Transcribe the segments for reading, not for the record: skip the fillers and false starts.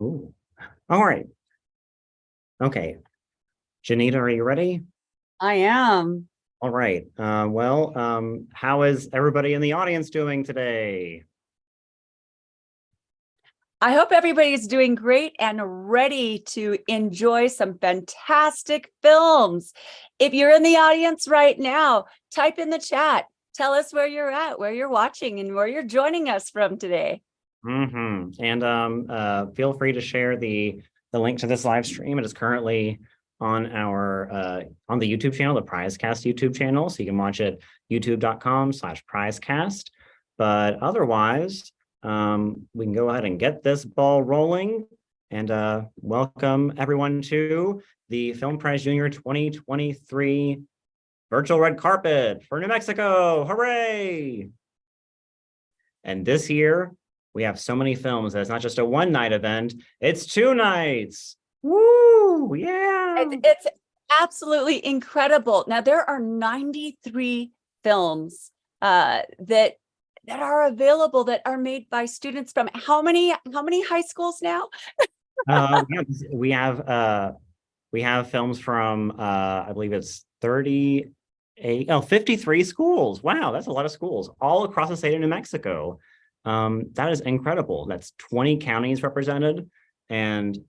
Ooh. All right. Okay. Janita, are you ready? I am. All right. How is everybody in the audience doing today? I hope everybody's doing great and ready to enjoy some fantastic films. If you're in the audience right now, type in the chat. Tell us where you're at, where you're watching, and where you're joining us from today. And feel free to share the link to this live stream. It is currently on our on the YouTube channel, the Prizecast YouTube channel. So you can watch it youtube.com/prizecast. But otherwise, we can go ahead and get this ball rolling and welcome everyone to the Film Prize Junior 2023 virtual red carpet for New Mexico. Hooray! And this year, we have so many films that it's not just a one-night event, it's 2 nights. Woo! Yeah! It's absolutely incredible. Now, there are 93 films that are available that are made by students from how many high schools now? Yeah, we have films from I believe it's 53 schools. Wow, that's a lot of schools all across the state of New Mexico. That is incredible. That's 20 counties represented. And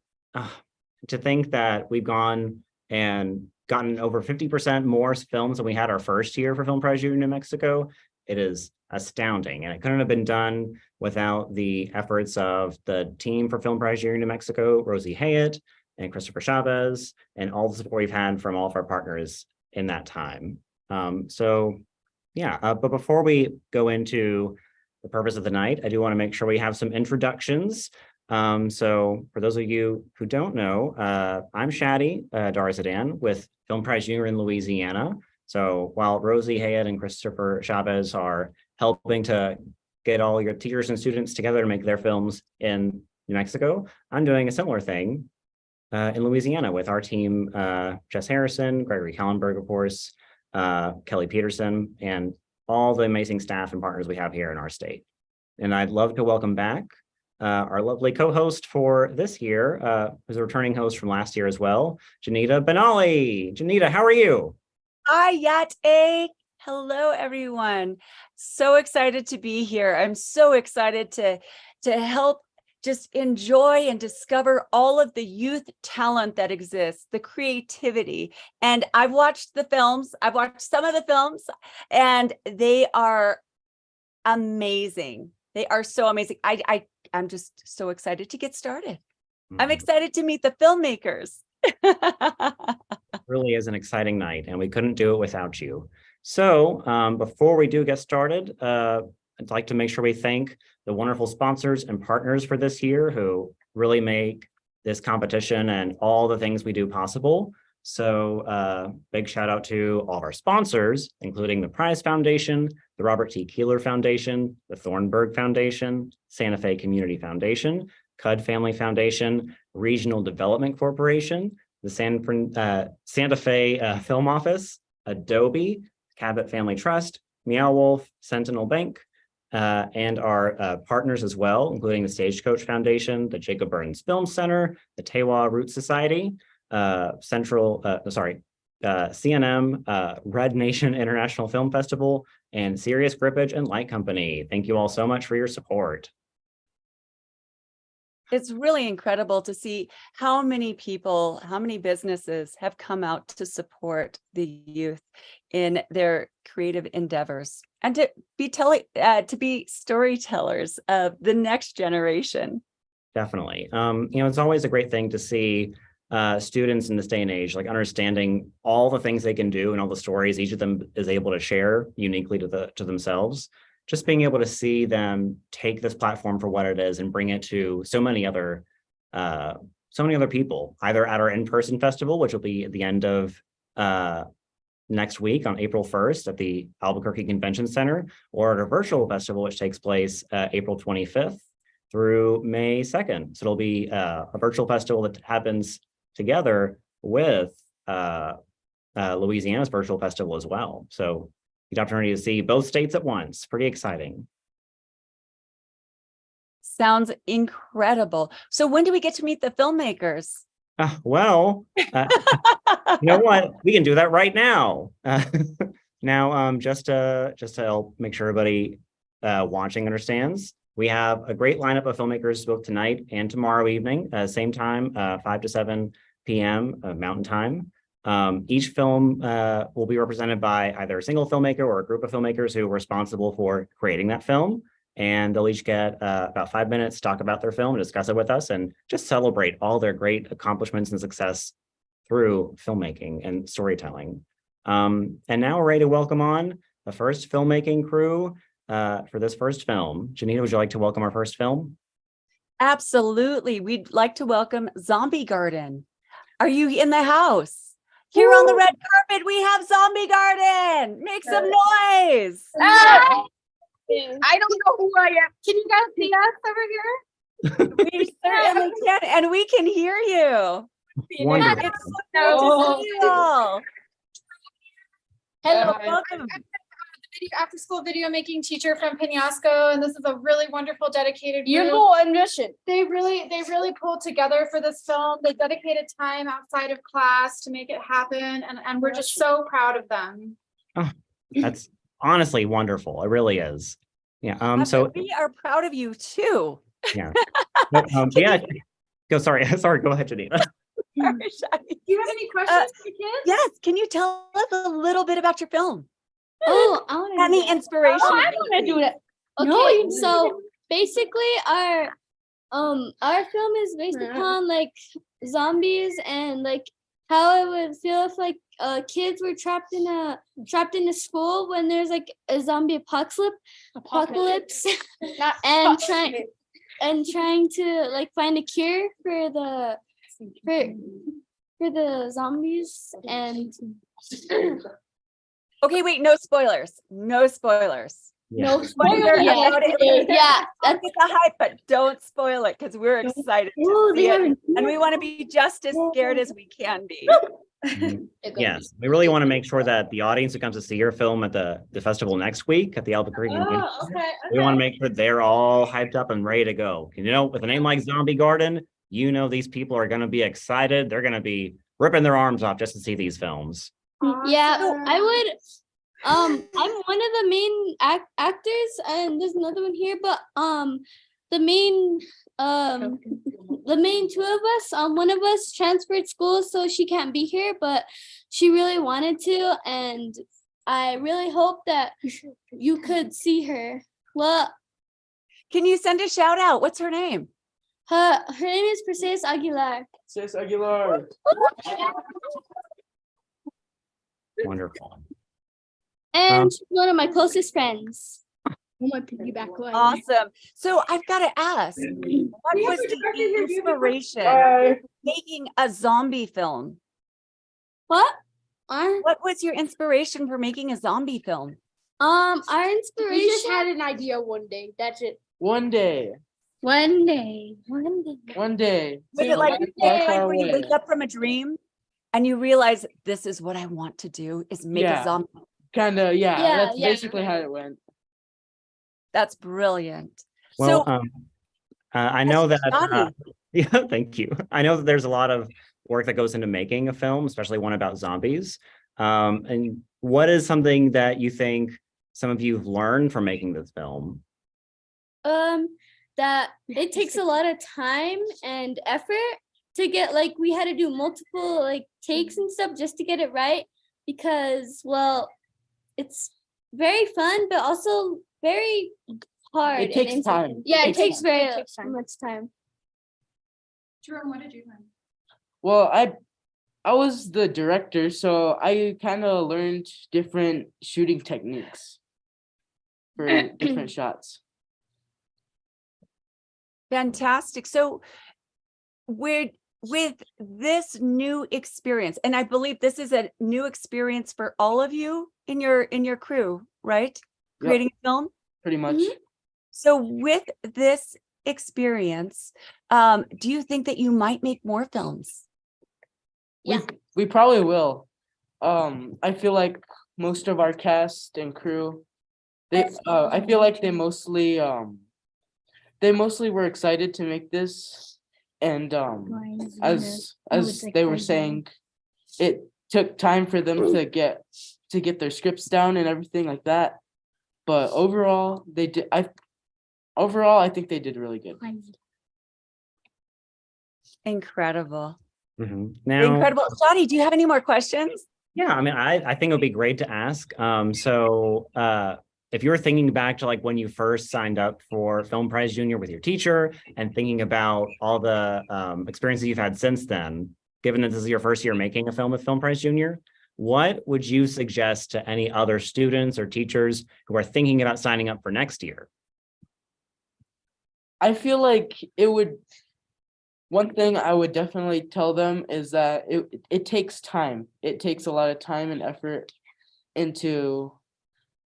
to think that we've gone and gotten over 50% more films than we had our first year for Film Prize Junior New Mexico, it is astounding. And it couldn't have been done without the efforts of the team for Film Prize Junior New Mexico, Rosie Hayet and Christopher Chavez, and all the support we've had from all of our partners in that time. But before we go into the purpose of the night, I do want to make sure we have some introductions. So for those of you who don't know, I'm Shadi Darzadan with Film Prize Junior in Louisiana. So while Rosie Hayet and Christopher Chavez are helping to get all your teachers and students together to make their films in New Mexico, I'm doing a similar thing in Louisiana with our team, Jess Harrison, Gregory Kallenberg, of course, Kelly Peterson, and all the amazing staff and partners we have here in our state. And I'd love to welcome back our lovely co-host for this year, who's a returning host from last year as well, Janita Benali. Janita, how are you? Hi, Yate. Hello, everyone. So excited to be here. I'm so excited to help just enjoy and discover all of the youth talent that exists, the creativity. And I've watched the films. I've watched some of the films, and they are amazing. They are so amazing. I'm just so excited to get started. I'm excited to meet the filmmakers. Really is an exciting night, and we couldn't do it without you. So before we do get started, I'd like to make sure we thank the wonderful sponsors and partners for this year who really make this competition and all the things we do possible. So big shout out to all of our sponsors, including the Prize Foundation, the Robert T. Keeler Foundation, the Thornburg Foundation, Santa Fe Community Foundation, Cudd Family Foundation, Regional Development Corporation, the Santa Fe Film Office, Adobe, Cabot Family Trust, Meow Wolf, Sentinel Bank, and our partners as well, including the Stagecoach Foundation, the Jacob Burns Film Center, the Tewa Root Society, CNM, Red Nation International Film Festival, and Serious Grippage and Light Company. Thank you all so much for your support. It's really incredible to see how many people, how many businesses have come out to support the youth in their creative endeavors and to be storytellers of the next generation. Definitely. It's always a great thing to see students in this day and age, like understanding all the things they can do and all the stories each of them is able to share uniquely to themselves. Just being able to see them take this platform for what it is and bring it to so many other people, either at our in-person festival, which will be at the end of next week on April 1st at the Albuquerque Convention Center, or at a virtual festival, which takes place April 25th through May 2nd. So it'll be a virtual festival that happens together with Louisiana's virtual festival as well. So the opportunity to see both states at once, pretty exciting. Sounds incredible. So when do we get to meet the filmmakers? Well, you know what? We can do that right now. Now, just to help make sure everybody watching understands, we have a great lineup of filmmakers both tonight and tomorrow evening, same time, 5 to 7 p.m. Mountain Time. Each film will be represented by either a single filmmaker or a group of filmmakers who are responsible for creating that film. And they'll each get about 5 minutes to talk about their film, discuss it with us, and just celebrate all their great accomplishments and success through filmmaking and storytelling. And now we're ready to welcome on the first filmmaking crew for this first film. Janita, would you like to welcome our first film? Absolutely. We'd like to welcome Zombie Garden. Are you in the house? Here on the red carpet, we have Zombie Garden. Make some noise. I don't know who I am. Can you guys see us over here? We certainly can, and we can hear you. Wonderful. It's so good to see you all. Hello, welcome. I'm the after school video making teacher from Penasco, and this is a really wonderful dedicated group. Your goal and mission. They really pulled together for this film. They dedicated time outside of class to make it happen, and we're just so proud of them. Oh, that's honestly wonderful. It really is. Yeah. So we are proud of you too. yeah. Yeah. Go. Sorry. Go ahead, Janita. Do you have any questions for the kids? Yes. Can you tell us a little bit about your film? Oh, I want to. Any inspiration? Oh, I want to do that. Okay, so basically, our film is based upon like zombies and like how it would feel if like kids were trapped in a school when there's like a zombie apocalypse and trying to like find a cure for the zombies and Okay, wait, no spoilers. No spoilers. no spoilers. Yeah, That's the hype, but don't spoil it because we're excited to see it. And we want to be just as scared as we can be. Yes, we really want to make sure that the audience who comes to see your film at the festival next week at the Albuquerque, we want to make sure they're all hyped up and ready to go. You know, with a name like Zombie Garden, you know these people are going to be excited. They're going to be ripping their arms off just to see these films. Yeah, I would. I'm one of the main actors, and there's another one here. But the main two of us. One of us transferred schools, so she can't be here, but she really wanted to, and I really hope that you could see her. Well, can you send a shout out? What's her name? Her name is Perseus Aguilar. Sis Aguilar. Wonderful. And she's one of my closest friends. My piggyback line. Awesome. So I've got to ask, what was the inspiration for making a zombie film? What? What was your inspiration for making a zombie film? Our inspiration. We just had an idea one day. That's it. One day. One day. Was it like where you wake up from a dream and you realize this is what I want to do is make a zombie? Kind of, yeah. That's yeah. basically how it went. That's brilliant. Well, So I know that. Johnny. Yeah, thank you. I know that there's a lot of work that goes into making a film, especially one about zombies. And what is something that you think some of you have learned from making this film? That it takes a lot of time and effort to get, like, we had to do multiple like takes and stuff just to get it right, because, well, it's very fun but also very hard. It takes time. Yeah, it takes very time. much time. Jerome, what did you learn? Well, I was the director, so I kind of learned different shooting techniques for different shots. Fantastic. So with this new experience, and I believe this is a new experience for all of you in your crew, right? Yep. Creating a film. Pretty much. Mhm. So with this experience, do you think that you might make more films? Yeah. We probably will. I feel like most of our cast and crew, I feel like they mostly they mostly were excited to make this, and as they were saying, it took time for them to get their scripts down and everything like that. But overall, they did. I think they did really good. Incredible. Now, Incredible. Shadi, do you have any more questions? yeah, I mean, I think it would be great to ask. If you're thinking back to like when you first signed up for Film Prize Junior with your teacher and thinking about all the experiences you've had since then, given that this is your first year making a film with Film Prize Junior, what would you suggest to any other students or teachers who are thinking about signing up for next year? I feel like one thing I would definitely tell them is that it takes time. It takes a lot of time and effort into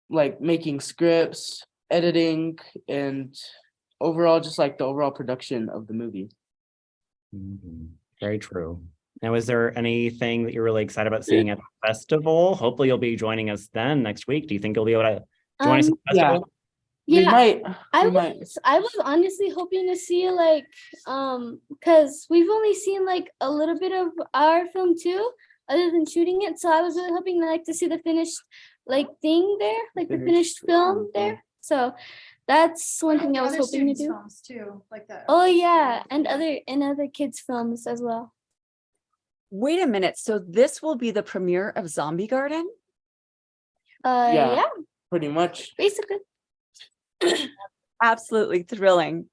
like making scripts, editing, and overall just like the overall production of the movie. Very true. Now, is there anything that you're really excited about seeing at the festival? Hopefully you'll be joining us then next week. Do you think you'll be able to join us at the festival? We might. I was honestly hoping to see like because we've only seen like a little bit of our film too, other than shooting it. So I was really hoping like to see the finished like thing there, like the finished film there. So that's one thing I was hoping to do. Films too, like that. Oh yeah, and other kids' films as well. Wait a minute. So this will be the premiere of Zombie Garden? Yeah. Pretty much. Basically. Absolutely thrilling.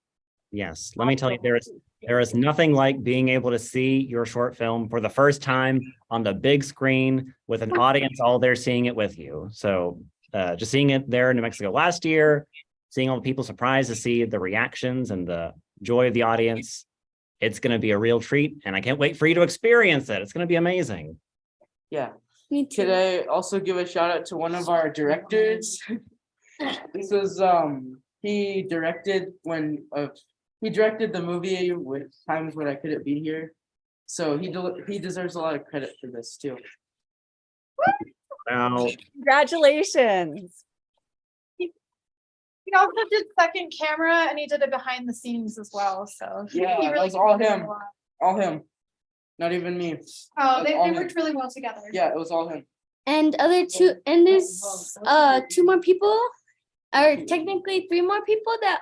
Yes, let me tell you, there is nothing like being able to see your short film for the first time on the big screen with an audience all there seeing it with you. So just seeing it there in New Mexico last year, seeing all the people surprised to see the reactions and the joy of the audience, it's going to be a real treat, and I can't wait for you to experience it. It's going to be amazing. Yeah. Me too. Could I also give a shout out to one of our directors? This was he directed the movie with times when I couldn't be here, so he deserves a lot of credit for this too. Now, Congratulations. He also did second camera and he did it behind the scenes as well. So Yeah, he that was all did him. a lot. All him, not even me. Oh, they all him. worked really well together. Yeah, it was all him. And there's 2 more people, or technically 3 more people that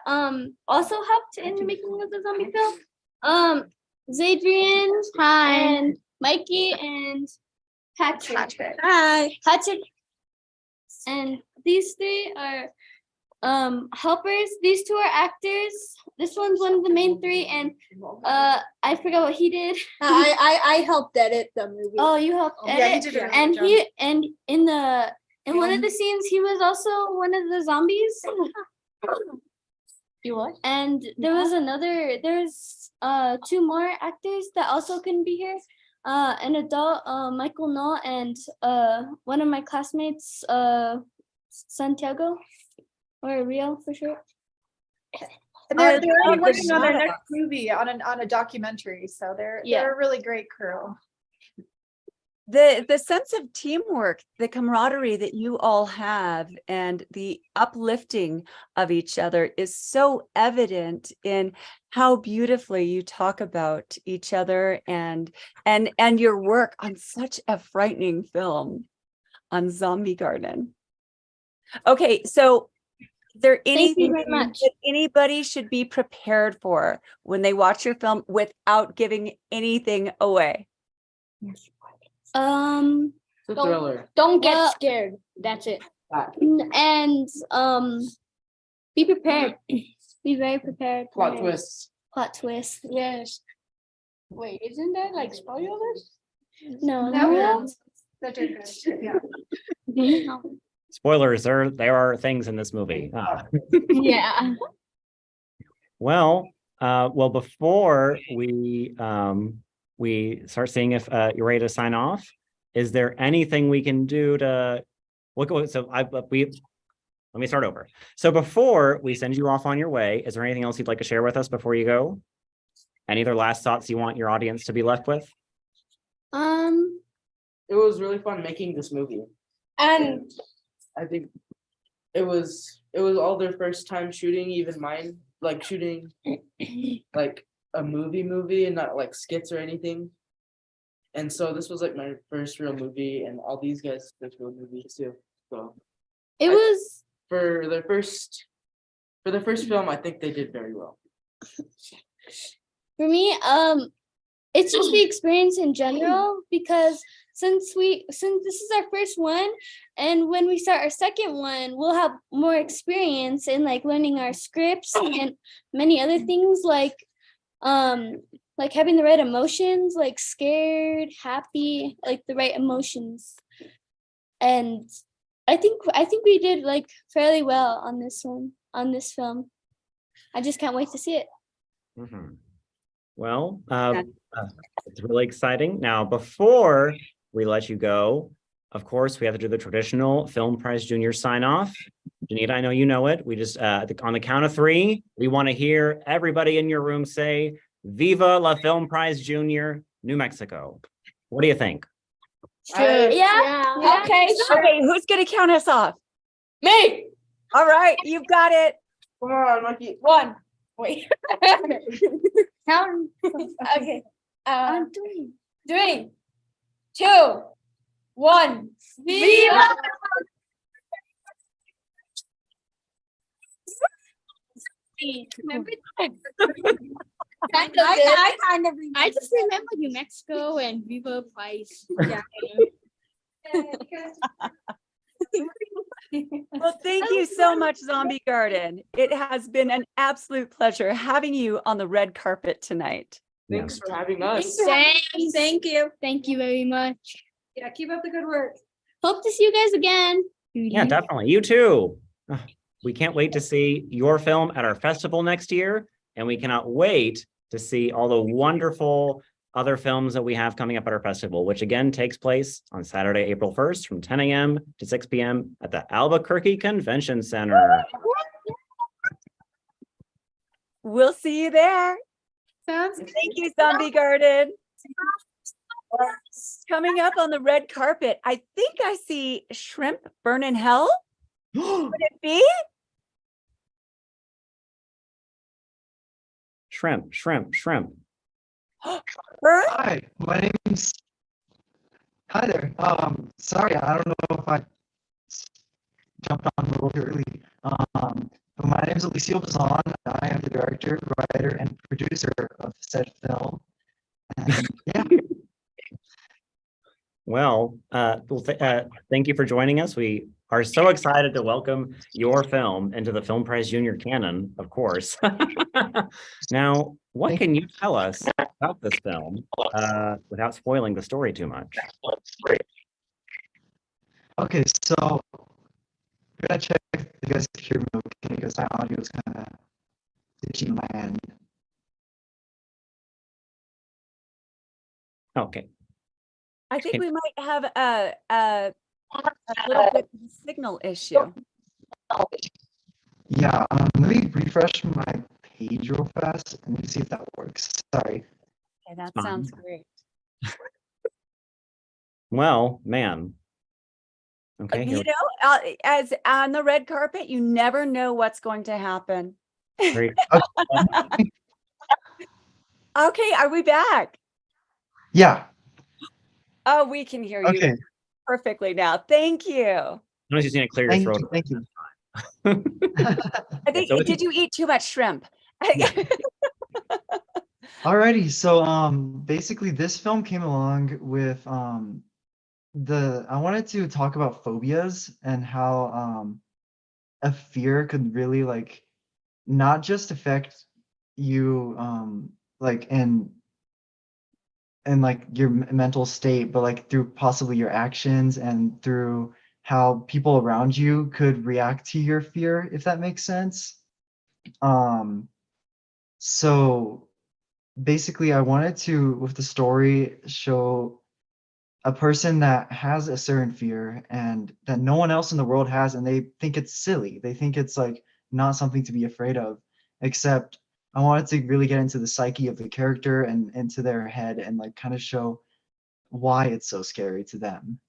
also helped in the making of the zombie film. Zadrian and Mikey and Patrick. Hi. Patrick. And these 3 are helpers. These 2 are actors. This one's one of the main 3, and I forgot what he did. I helped edit the movie. Oh, you helped edit. Yeah, he did a really And good job. in one of the scenes, he was also one of the zombies. You what? And there's 2 more actors that also couldn't be here. An adult, Michael Knoll, and one of my classmates, Santiago, or Rio for sure. And they're love already the working on their shout-outs. next movie on a documentary. So they're Yeah. a really great crew. The sense of teamwork, the camaraderie that you all have, and the uplifting of each other is so evident in how beautifully you talk about each other and your work on such a frightening film on Zombie Garden. Okay, so is there Thank you anything very much. that anybody should be prepared for when they watch your film without giving anything away? It's a thriller. Don't get Well- scared. That's it. And be prepared. Be very prepared. Plot twists. Plot twist. Yes. Wait, isn't that like spoilers? No. No, they're good. Yeah. spoilers, there are things in this movie. Yeah. Well, before we start seeing if you're ready to sign off, is there anything we can do to let me start over. So before we send you off on your way, is there anything else you'd like to share with us before you go? Any other last thoughts you want your audience to be left with? It was really fun making this movie. And I think it was all their first time shooting, even mine. like shooting like a movie and not like skits or anything. And so this was like my first real movie, and all these guys' first real movies too. So It I- was for their first film, I think they did very well. for me, it's just the experience in general because since this is our first one, and when we start our second one, we'll have more experience in like learning our scripts and many other things like having the right emotions, like scared, happy, like the right emotions. And I think we did like fairly well on this film. I just can't wait to see it. Mhm. Well, it's really exciting. Now, before we let you go, of course, we have to do the traditional Film Prize Junior sign off. Janita, I know you know it. We just, on the count of three, we want to hear everybody in your room say, Viva la Film Prize Junior, New Mexico. What do you think? Yeah. Okay, okay, who's gonna count us off? Me! All right, you've got it. Come on, Mikey. One. Wait. Count. Okay. I'm doing. 3, 2, 1. Viva! Remember that? I kind of I just remember New Mexico and Viva Price. Yeah. Well, thank you so much, Zombie Garden. It has been an absolute pleasure having you on the red carpet tonight. Thanks for having us. Thank you. Thank you very much. Yeah, keep up the good work. Hope to see you guys again. Yeah, definitely. You too. We can't wait to see your film at our festival next year, and we cannot wait to see all the wonderful other films that we have coming up at our festival, which again takes place on Saturday, April 1st from 10 a.m. to 6 p.m. at the Albuquerque Convention Center. We'll see you there. Sounds Thank you, Zombie Garden. Coming up on the red carpet, I think I see Shrimp Burn in Hell. Would it be? Shrimp. Burn? Hi, my name's. Hi there. Sorry, I don't know if I jumped on a little bit early. But my name is Alicia Bazan. I am the director, writer, and producer of said film. And yeah. Well, thank you for joining us. We are so excited to welcome your film into the Film Prize Junior canon, of course. Now, what can you tell us about this film without spoiling the story too much? Okay, so I'm gonna check if you guys can hear me okay because my audio is kind of itchy in my end. Okay. I think we might have a little bit of a signal issue. Yeah, let me refresh my page real fast and let me see if that works. Sorry. Okay, that Fine. sounds great. Well, man. Okay. You know, as on the red carpet, you never know what's going to happen. Great. Okay, are we back? Yeah. Oh, we can hear you Okay. perfectly now. Thank you. Notice you need to clear your Thank throat. you. Thank you. I think, So did you eat too much shrimp? Alrighty, so basically this film came along with I wanted to talk about phobias and how a fear could really like not just affect you like in like your mental state, but like through possibly your actions and through how people around you could react to your fear, if that makes sense. So basically I wanted to, with the story, show a person that has a certain fear and that no one else in the world has, and they think it's silly. They think it's like not something to be afraid of, except I wanted to really get into the psyche of the character and into their head and like kind of show why it's so scary to them.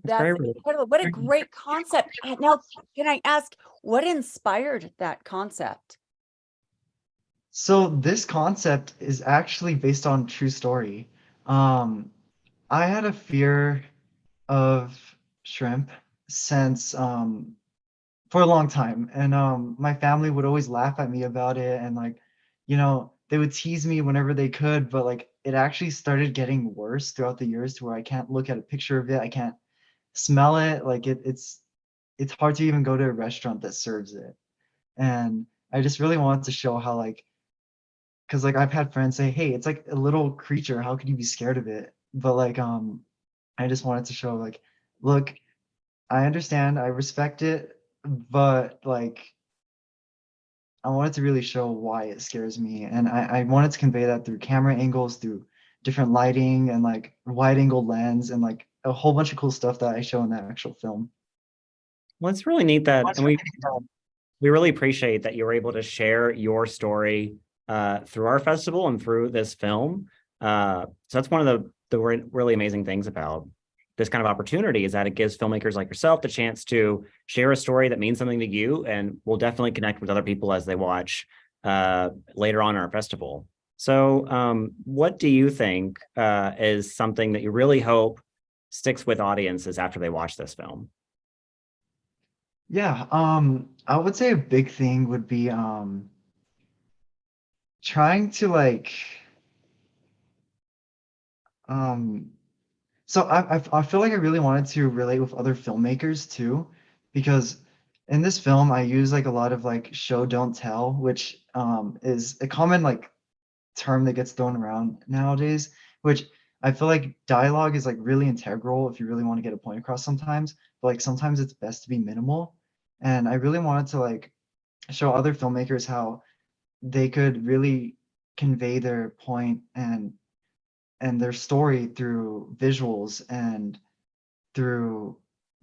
That's very That's incredible. What a great concept. Now, can I ask what inspired that concept? So this concept is actually based on true story. Um, I had a fear of shrimp since for a long time, and my family would always laugh at me about it, and like, they would tease me whenever they could, but like it actually started getting worse throughout the years to where I can't look at a picture of it, I can't smell it, like it's hard to even go to a restaurant that serves it. And I just really wanted to show how like because like I've had friends say, "Hey, it's like a little creature. How could you be scared of it?" But like, I just wanted to show like, look, I understand, I respect it, but like, I wanted to really show why it scares me, and I wanted to convey that through camera angles, through different lighting, and like wide angle lens, and like a whole bunch of cool stuff that I show in the actual film. Well, it's really neat that, and we really appreciate that you were able to share your story through our festival and through this film. So that's one of the really amazing things about this kind of opportunity is that it gives filmmakers like yourself the chance to share a story that means something to you and will definitely connect with other people as they watch later on in our festival. So what do you think is something that you really hope sticks with audiences after they watch this film? Yeah, I would say a big thing would be trying to like um so I feel like I really wanted to relate with other filmmakers too, because in this film I use like a lot of like show don't tell, which is a common like term that gets thrown around nowadays, which I feel like dialogue is like really integral if you really want to get a point across sometimes, but like sometimes it's best to be minimal. And I really wanted to like show other filmmakers how they could really convey their point and their story through visuals and through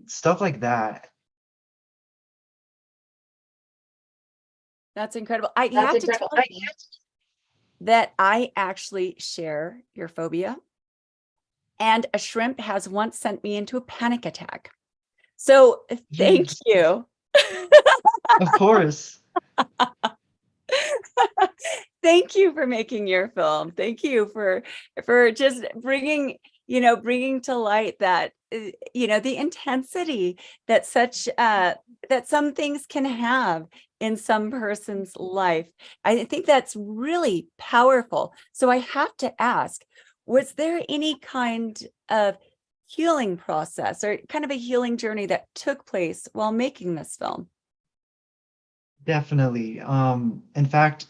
stuff like that. That's incredible. I have to tell you that I actually share your phobia, and a shrimp has once sent me into a panic attack. So thank Jeez. you. Of course. Thank you for making your film. Thank you for just bringing, bringing to light that, the intensity that that some things can have in some person's life. I think that's really powerful. So I have to ask, was there any kind of healing process or kind of a healing journey that took place while making this film? Definitely. In fact,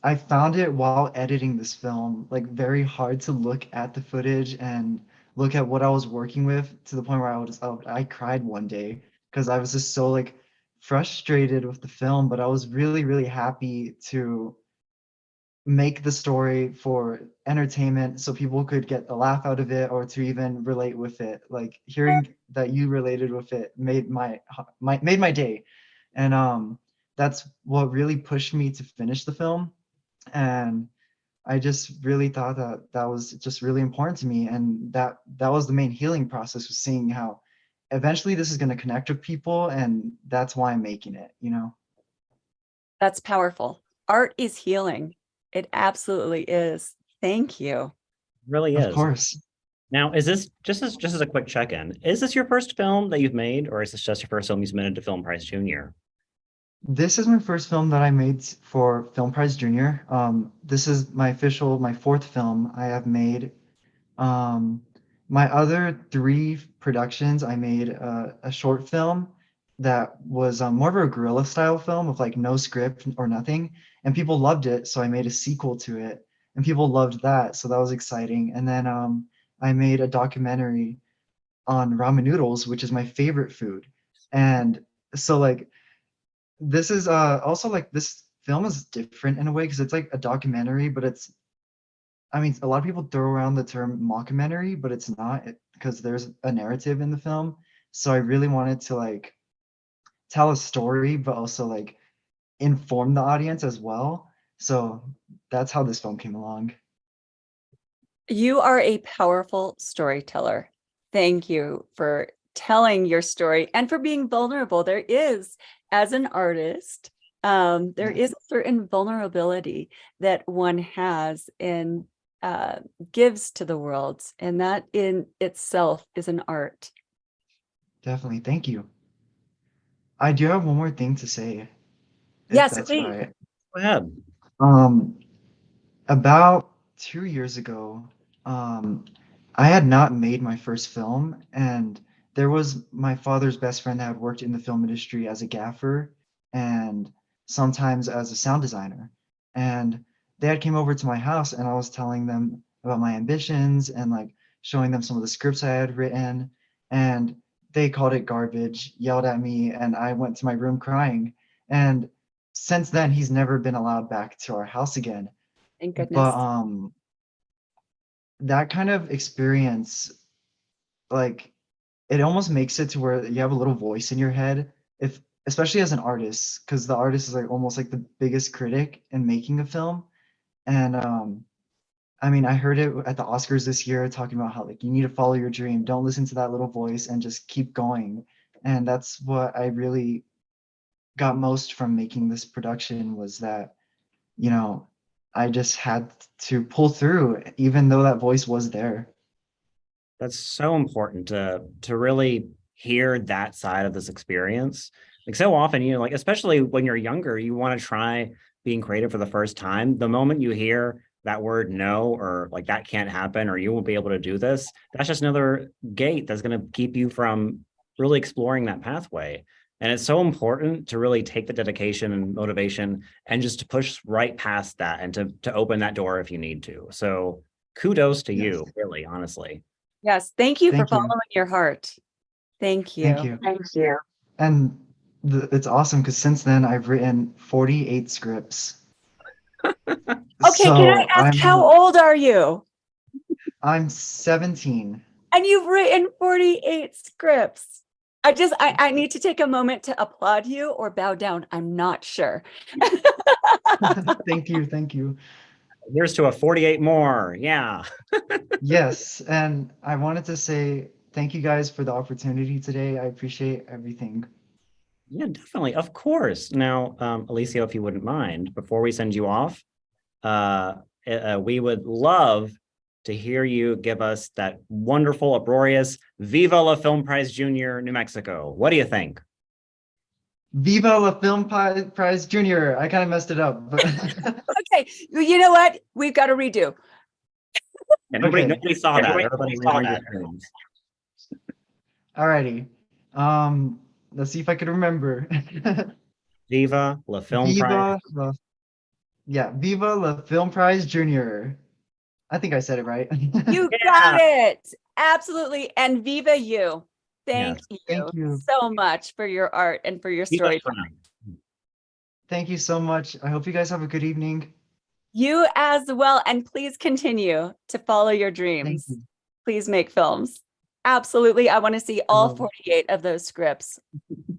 I found it while editing this film, like very hard to look at the footage and look at what I was working with to the point where I cried one day because I was just so like frustrated with the film, but I was really, really happy to make the story for entertainment so people could get a laugh out of it or to even relate with it. Like hearing that you related with it made my day. And that's what really pushed me to finish the film. And I just really thought that that was just really important to me, and that was the main healing process, was seeing how eventually this is going to connect with people, and that's why I'm making it. That's powerful. Art is healing. It absolutely is. Thank you. Really Of is. course. Now, is this just as a quick check-in? Is this your first film that you've made, or is this just your first film you submitted to Film Prize Junior? This is my first film that I made for Film Prize Junior. This is my fourth film I have made. Um, my other three productions, I made a short film that was more of a guerrilla style film with like no script or nothing, and people loved it, so I made a sequel to it, and people loved that, so that was exciting. And then I made a documentary on ramen noodles, which is my favorite food, and so like this is also like this film is different in a way because it's like a documentary, but it's I mean, a lot of people throw around the term mockumentary, but it's not because there's a narrative in the film. So I really wanted to like tell a story, but also like inform the audience as well. So that's how this film came along. You are a powerful storyteller. Thank you for telling your story and for being vulnerable. There is, as an artist, there is a certain vulnerability that one has and gives to the world, and that in itself is an art. Definitely. Thank you. I do have one more thing to say, if Yes, that's please. right. Go ahead. About 2 years ago, I had not made my first film, and there was my father's best friend that had worked in the film industry as a gaffer and sometimes as a sound designer. And they had came over to my house, and I was telling them about my ambitions and like showing them some of the scripts I had written, and they called it garbage, yelled at me, and I went to my room crying. And since then, he's never been allowed back to our house again. Thank goodness. But that kind of experience, like, it almost makes it to where you have a little voice in your head, if especially as an artist, because the artist is like almost like the biggest critic in making a film. And I mean, I heard it at the Oscars this year talking about how like you need to follow your dream, don't listen to that little voice and just keep going. And that's what I really got most from making this production, was that, you know, I just had to pull through even though that voice was there. That's so important to really hear that side of this experience. Like so often, you know, like especially when you're younger, you want to try being creative for the first time. The moment you hear that word no, or like that can't happen, or you won't be able to do this, that's just another gate that's going to keep you from really exploring that pathway. And it's so important to really take the dedication and motivation and just to push right past that and to open that door if you need to. So kudos to you, really, honestly. Yes, thank you for Thank you. following your heart. Thank you. Thank you. Thank you. And it's awesome because since then I've written 48 scripts. Okay, can I ask, how old are you? I'm 17. And you've written 48 scripts. I need to take a moment to applaud you or bow down. I'm not sure. Thank you. Thank you. Here's to a 48 more. Yeah. Yes. And I wanted to say thank you guys for the opportunity today. I appreciate everything. Yeah, definitely. Of course. Now, Alicia, if you wouldn't mind, before we send you off, we would love to hear you give us that wonderful, uproarious Viva la Film Prize Junior, New Mexico. What do you think? Viva la Film Prize Junior. I kind of messed it up, but Okay, you know what? We've got to redo. And Okay. nobody saw that. Everybody rewind your screens. alrighty. Let's see if I could remember. Viva la Film Prize. Viva la Film Prize Junior. I think I said it right. You got it. Absolutely. And viva you. Thank Yes. Thank you. so much for your art and for your Viva story. Shrimp. Thank you so much. I hope you guys have a good evening. You as well. And please continue to follow your Thank dreams. you. Please make films. Absolutely. I want to see all will. 48 of those scripts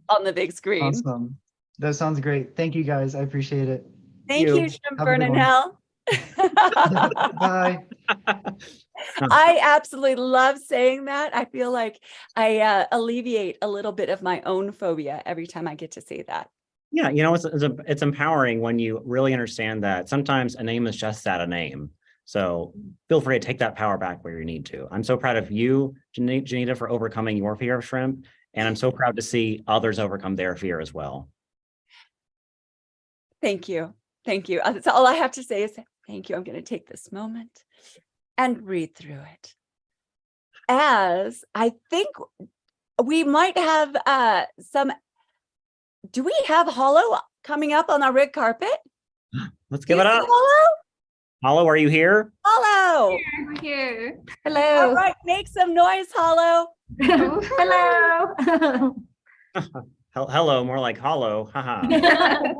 on the big screen. Awesome. That sounds great. Thank you guys. I appreciate it. Thank you. you, Shrimp Have a Burn good in one. Hell. Bye. I absolutely love saying that. I feel like I alleviate a little bit of my own phobia every time I get to say that. Yeah, you know, it's empowering when you really understand that sometimes a name is just that, a name. So feel free to take that power back where you need to. I'm so proud of you, Janita, for overcoming your fear of shrimp. And I'm so proud to see others overcome their fear as well. Thank you. Thank you. That's all I have to say is thank you. I'm going to take this moment and read through it. As I think we might have some, do we have Hollow coming up on our red carpet? Let's give it up. Hollow? Hollow, are you here? Hollow. I'm here. All Hello. right, make some noise, Hollow. Hello. Hello, more like hollow. Haha.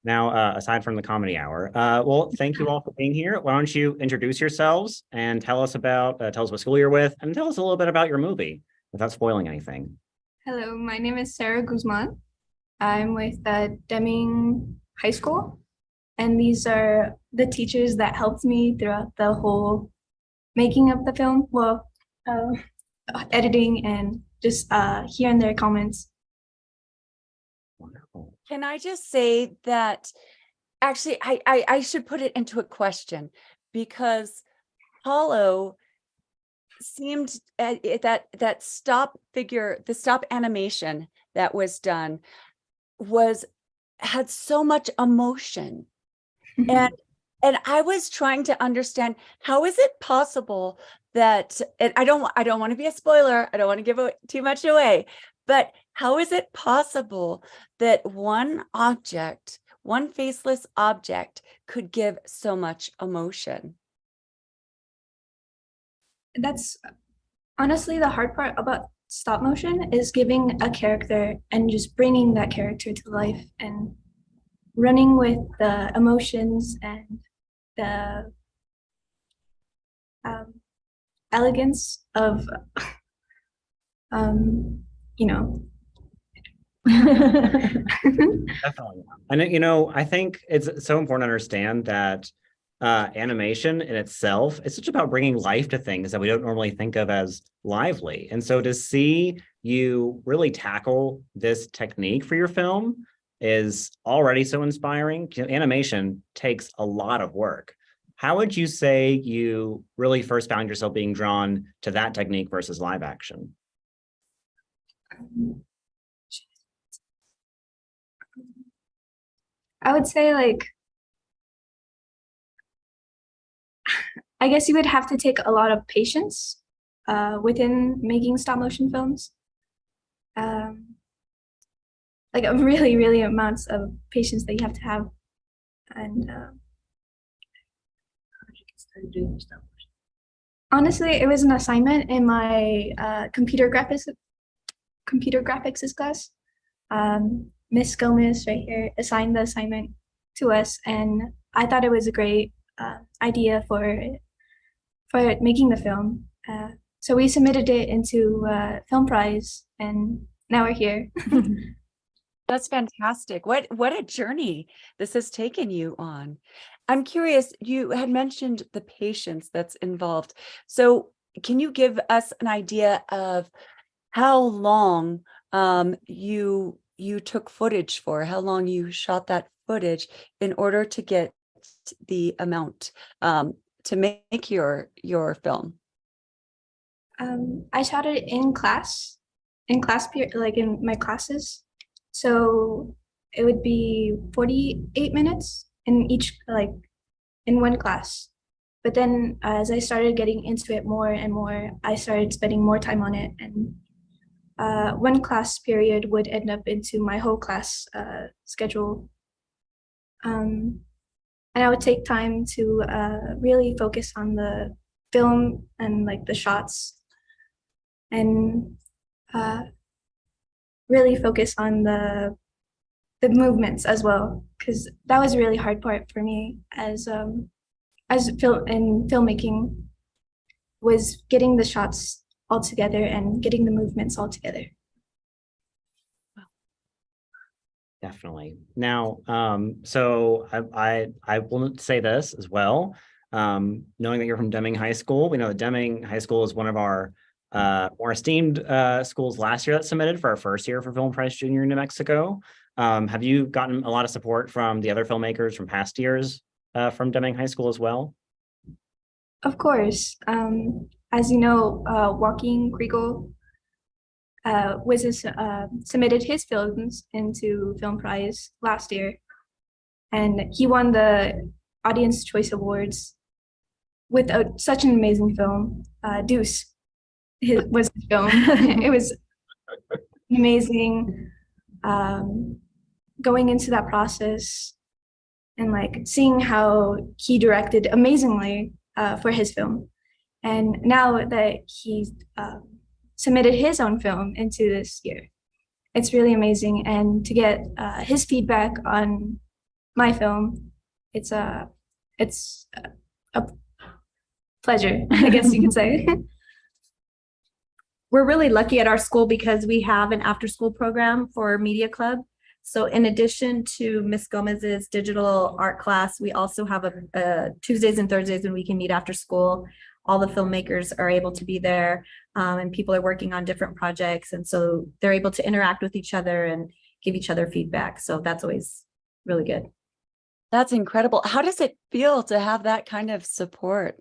Now, aside from the comedy hour, well, thank you all for being here. Why don't you introduce yourselves and tell us what school you're with, and tell us a little bit about your movie without spoiling anything. Hello, my name is Sarah Guzman. I'm with Deming High School, and these are the teachers that helped me throughout the whole making of the film. Well, editing and just here and there comments. Wonderful. Can I just say that actually I should put it into a question, because Paulo seemed that stop figure, the stop animation that was done had so much emotion. And I was trying to understand, how is it possible that, and I don't want to be a spoiler, I don't want to give too much away, but how is it possible that one faceless object could give so much emotion? That's honestly the hard part about stop motion, is giving a character and just bringing that character to life and running with the emotions and the elegance of you know. Definitely. And I think it's so important to understand that animation in itself is such about bringing life to things that we don't normally think of as lively. And so to see you really tackle this technique for your film is already so inspiring. Animation takes a lot of work. How would you say you really first found yourself being drawn to that technique versus live action? I would say, like, I guess you would have to take a lot of patience within making stop motion films. Like a really, really amounts of patience that you have to have. And honestly, it was an assignment in my computer graphics class. Miss Gomez right here assigned the assignment to us, and I thought it was a great idea for making the film. So we submitted it into Film Prize, and now we're here. That's fantastic. What a journey this has taken you on. I'm curious, you had mentioned the patience that's involved. So can you give us an idea of how long you took footage for, how long you shot that footage in order to get the amount to make your film? I shot it in class period, like in my classes. So it would be 48 minutes in each, like in one class. But then as I started getting into it more and more, I started spending more time on it. And one class period would end up into my whole class schedule. And I would take time to really focus on the film and like the shots, and really focus on the movements as well, because that was a really hard part for me as filmmaking, was getting the shots all together and getting the movements all together. Definitely. Now, so I will say this as well. Knowing that you're from Deming High School, we know that Deming High School is one of our more esteemed schools last year that submitted for our first year for Film Prize Junior in New Mexico. Have you gotten a lot of support from the other filmmakers from past years from Deming High School as well? Of course. As you know, Joaquin Kriegel submitted his films into Film Prize last year, and he won the Audience Choice Awards with such an amazing film. Deuce was his film. It was amazing. Going into that process and like seeing how he directed amazingly for his film, and now that he's submitted his own film into this year, it's really amazing. And to get his feedback on my film, it's a pleasure, I guess you could say. We're really lucky at our school because we have an after-school program for Media Club. So in addition to Miss Gomez's digital art class, we also have a Tuesdays and Thursdays when we can meet after school. all the filmmakers are able to be there, and people are working on different projects. And so they're able to interact with each other and give each other feedback. So that's always really good. That's incredible. How does it feel to have that kind of support?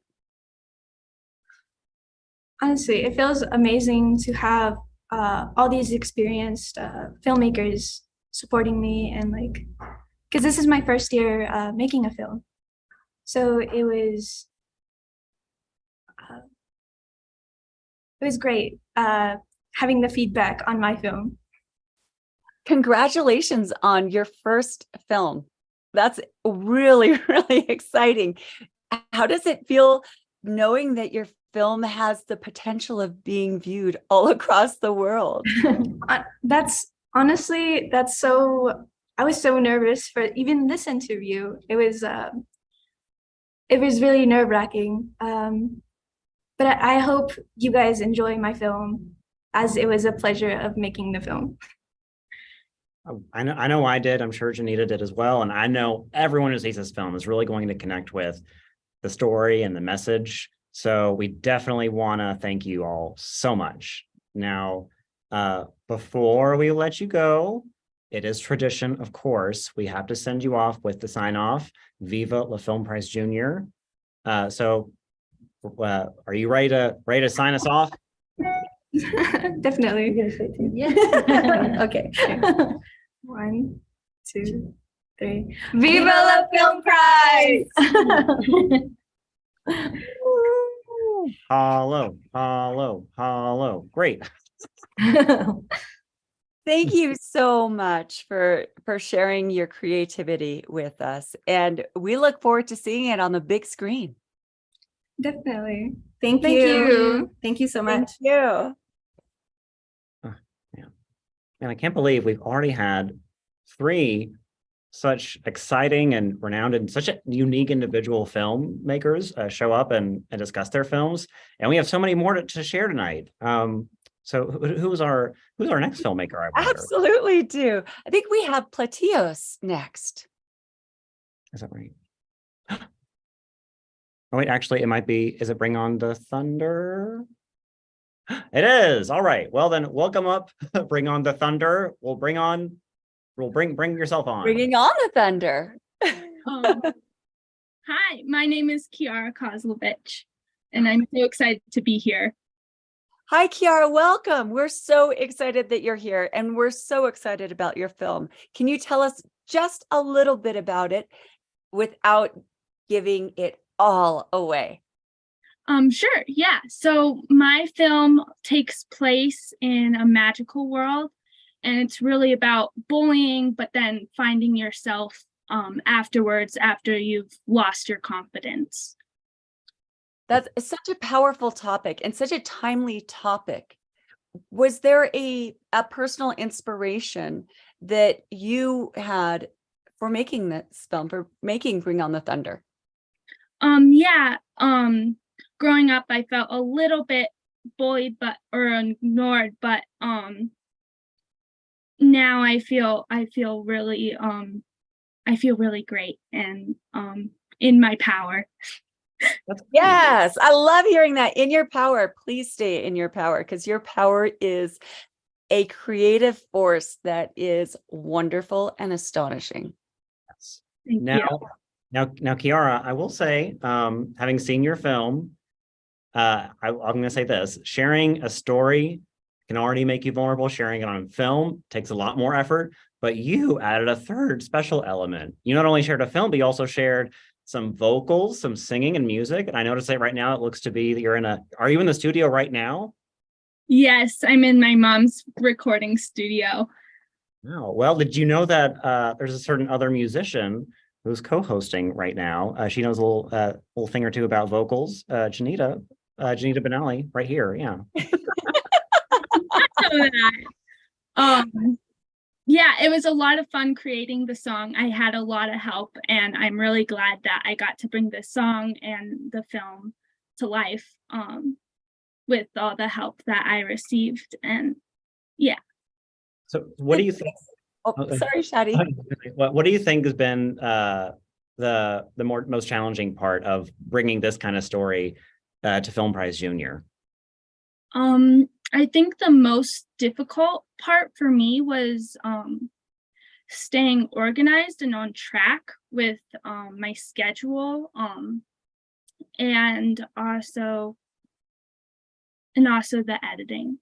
Honestly, it feels amazing to have all these experienced filmmakers supporting me, and like, because this is my first year making a film. So it was great having the feedback on my film. Congratulations on your first film. That's really, really exciting. How does it feel knowing that your film has the potential of being viewed all across the world? That's honestly, I was so nervous for even this interview. It was really nerve-wracking. But I hope you guys enjoy my film, as it was a pleasure of making the film. I know I did. I'm sure Janita did as well. And I know everyone who sees this film is really going to connect with the story and the message. So we definitely want to thank you all so much. Now, before we let you go, it is tradition, of course, we have to send you off with the sign off. Viva La Film Prize Junior. So are you ready to sign us off? Definitely. Yeah. Okay. 1, 2, 3. Viva la Film Prize! Hello, hello, hello. Great. Thank you so much for sharing your creativity with us. And we look forward to seeing it on the big screen. Definitely. Thank Thank you. you. Thank you so Thank much. you. And I can't believe we've already had 3 such exciting and renowned and such a unique individual filmmakers show up and discuss their films. And we have so many more to share tonight. So who's our next filmmaker, I wonder? Absolutely do. I think we have Platos next. Is that right? Oh, wait, actually, it might be, is it Bring On the Thunder? It is. All right. Well, then welcome up. Bring on the thunder. Bring yourself on. Bringing on the thunder. Hi, my name is Kiara Kozlovich, and I'm so excited to be here. Hi, Kiara. Welcome. We're so excited that you're here, and we're so excited about your film. Can you tell us just a little bit about it without giving it all away? Sure, yeah. So my film takes place in a magical world, and it's really about bullying, but then finding yourself afterwards, after you've lost your confidence. That's such a powerful topic and such a timely topic. Was there a personal inspiration that you had for making this film, for making Bring On the Thunder? Yeah. Growing up, I felt a little bit bullied or ignored, but now I feel really great and in my power. Yes, I love hearing that. In your power. Please stay in your power, because your power is a creative force that is wonderful and astonishing. Yes. Thank you. Now, Kiara, I will say, having seen your film, I'm going to say this: sharing a story can already make you vulnerable. Sharing it on film takes a lot more effort, but you added a third special element. You not only shared a film, but you also shared some vocals, some singing and music. And I noticed that right now it looks to be that are you in the studio right now? Yes, I'm in my mom's recording studio. Oh, well, did you know that there's a certain other musician who's co-hosting right now? She knows a little thing or two about vocals. Janita Benally, right here. Yeah. Yeah, it was a lot of fun creating the song. I had a lot of help, and I'm really glad that I got to bring the song and the film to life with all the help that I received. And yeah. So what do you think? Oh, sorry, Shadi. What do you think has been the most challenging part of bringing this kind of story to Film Prize Junior? I think the most difficult part for me was staying organized and on track with my schedule, and also the editing.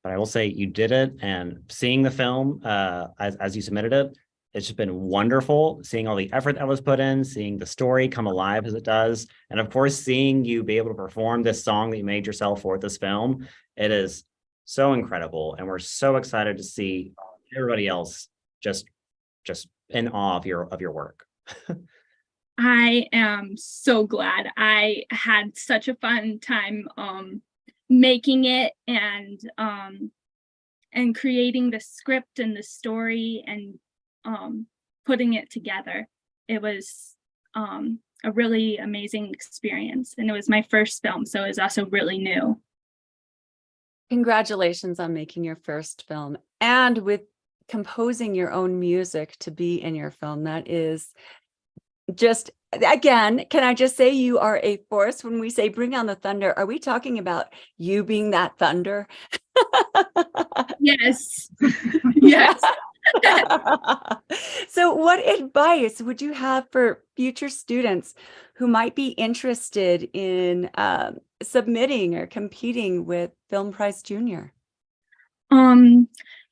But I will say you did it, and seeing the film as you submitted it, it's just been wonderful seeing all the effort that was put in, seeing the story come alive as it does, and of course seeing you be able to perform this song that you made yourself for this film. It is so incredible, and we're so excited to see everybody else just in awe of your work. I am so glad. I had such a fun time making it and creating the script and the story and putting it together. It was a really amazing experience, and it was my first film, so it was also really new. Congratulations on making your first film and with composing your own music to be in your film. That is just, again, can I just say you are a force? When we say bring on the thunder, are we talking about you being that thunder? Yes. Yes. So what advice would you have for future students who might be interested in submitting or competing with Film Prize Junior?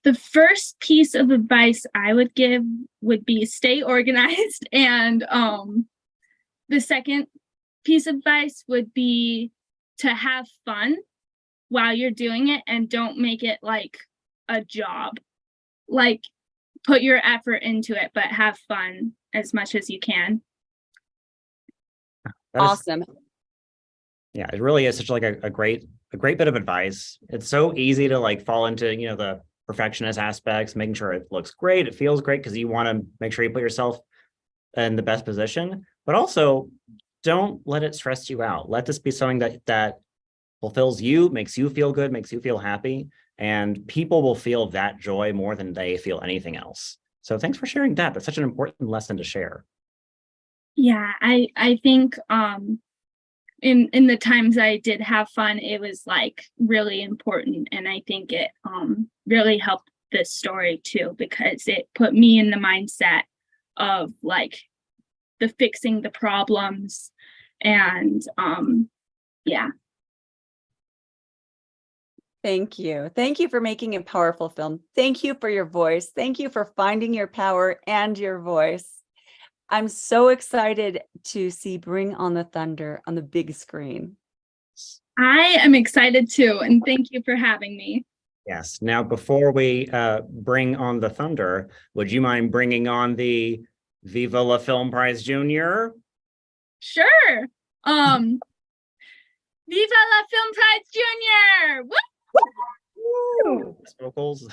The first piece of advice I would give would be stay organized, and the second piece of advice would be to have fun while you're doing it and don't make it like a job. Like, put your effort into it, but have fun as much as you can. Awesome. Yeah, it really is such like a great bit of advice. It's so easy to like fall into, the perfectionist aspects, making sure it looks great, it feels great, because you want to make sure you put yourself in the best position, but also don't let it stress you out. Let this be something that fulfills you, makes you feel good, makes you feel happy, and people will feel that joy more than they feel anything else. So thanks for sharing that. That's such an important lesson to share. Yeah, I think in the times I did have fun, it was like really important, and I think it really helped this story too, because it put me in the mindset of like the fixing the problems, and yeah. Thank you. Thank you for making a powerful film. Thank you for your voice. Thank you for finding your power and your voice. I'm so excited to see Bring on the Thunder on the big screen. I am excited too, and thank you for having me. Yes. Now, before we bring on the thunder, would you mind bringing on the Viva la Film Prize Junior? Sure. Viva la Film Prize Junior! Woo! Vocals.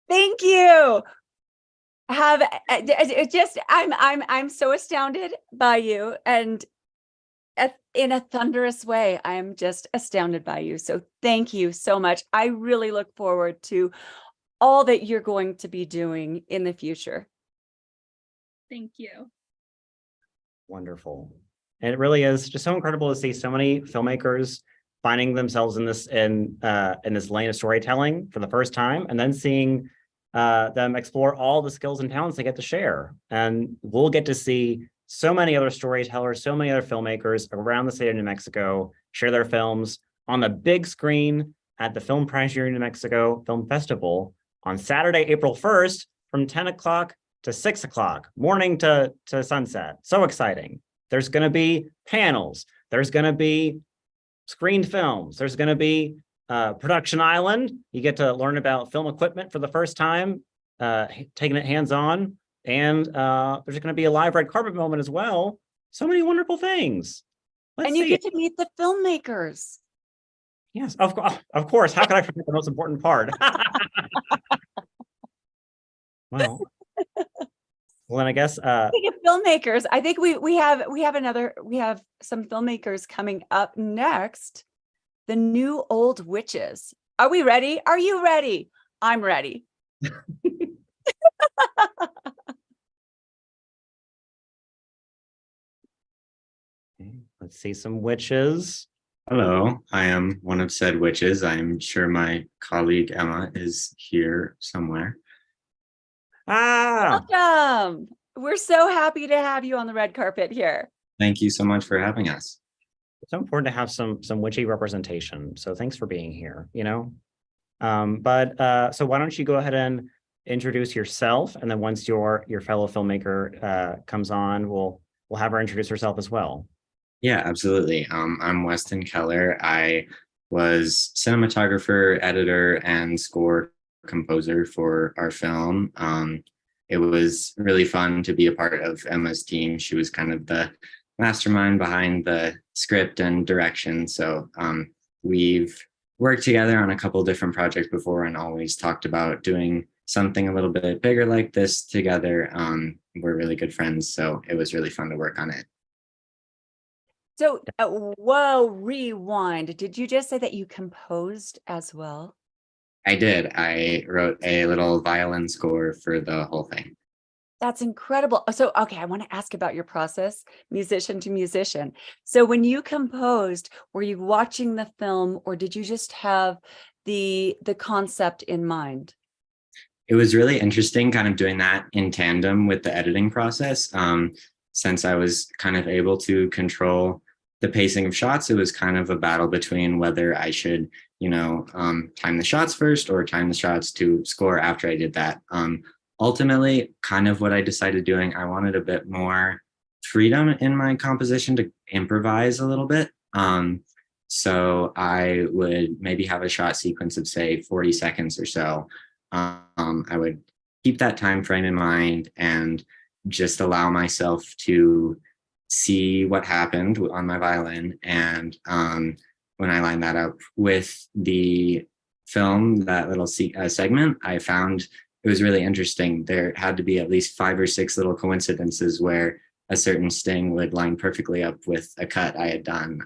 Thank you. I'm so astounded by you, and in a thunderous way, I'm just astounded by you. So thank you so much. I really look forward to all that you're going to be doing in the future. Thank you. Wonderful. And it really is just so incredible to see so many filmmakers finding themselves in this lane of storytelling for the first time, and then seeing them explore all the skills and talents they get to share. And we'll get to see so many other storytellers, so many other filmmakers around the state of New Mexico share their films on the big screen at the Film Prize Junior New Mexico Film Festival on Saturday, April 1st from 10 o'clock to 6 o'clock, morning to sunset. So exciting. There's going to be panels. There's going to be screened films. There's going to be Production Island. You get to learn about film equipment for the first time, taking it hands-on. And there's going to be a live red carpet moment as well. So many wonderful things. And you get to meet the filmmakers. Yes, of course. How could I forget the most important part? Well, then I guess Speaking of filmmakers, I think we have some filmmakers coming up next. The New Old Witches. Are we ready? Are you ready? I'm ready. Let's see some witches. Hello, I am one of said witches. I'm sure my colleague Emma is here somewhere. Ah, Welcome. We're so happy to have you on the red carpet here. Thank you so much for having us. it's so important to have some witchy representation. So thanks for being here, you know. So why don't you go ahead and introduce yourself, and then once your fellow filmmaker comes on, we'll have her introduce herself as well. Yeah, absolutely. I'm Weston Keller. I was cinematographer, editor, and score composer for our film. It was really fun to be a part of Emma's team. She was kind of the mastermind behind the script and direction. So we've worked together on a couple different projects before and always talked about doing something a little bit bigger like this together. We're really good friends, so it was really fun to work on it. So, whoa, rewind. Did you just say that you composed as well? I did. I wrote a little violin score for the whole thing. That's incredible. So, okay, I want to ask about your process, musician to musician. So when you composed, were you watching the film, or did you just have the concept in mind? It was really interesting kind of doing that in tandem with the editing process. Since I was kind of able to control the pacing of shots, it was kind of a battle between whether I should, time the shots first or time the shots to score after I did that. Ultimately, kind of what I decided doing, I wanted a bit more freedom in my composition to improvise a little bit. So I would maybe have a shot sequence of, say, 40 seconds or so. I would keep that time frame in mind and just allow myself to see what happened on my violin. And when I lined that up with the film, that little segment, I found it was really interesting. There had to be at least 5 or 6 little coincidences where a certain sting would line perfectly up with a cut I had done,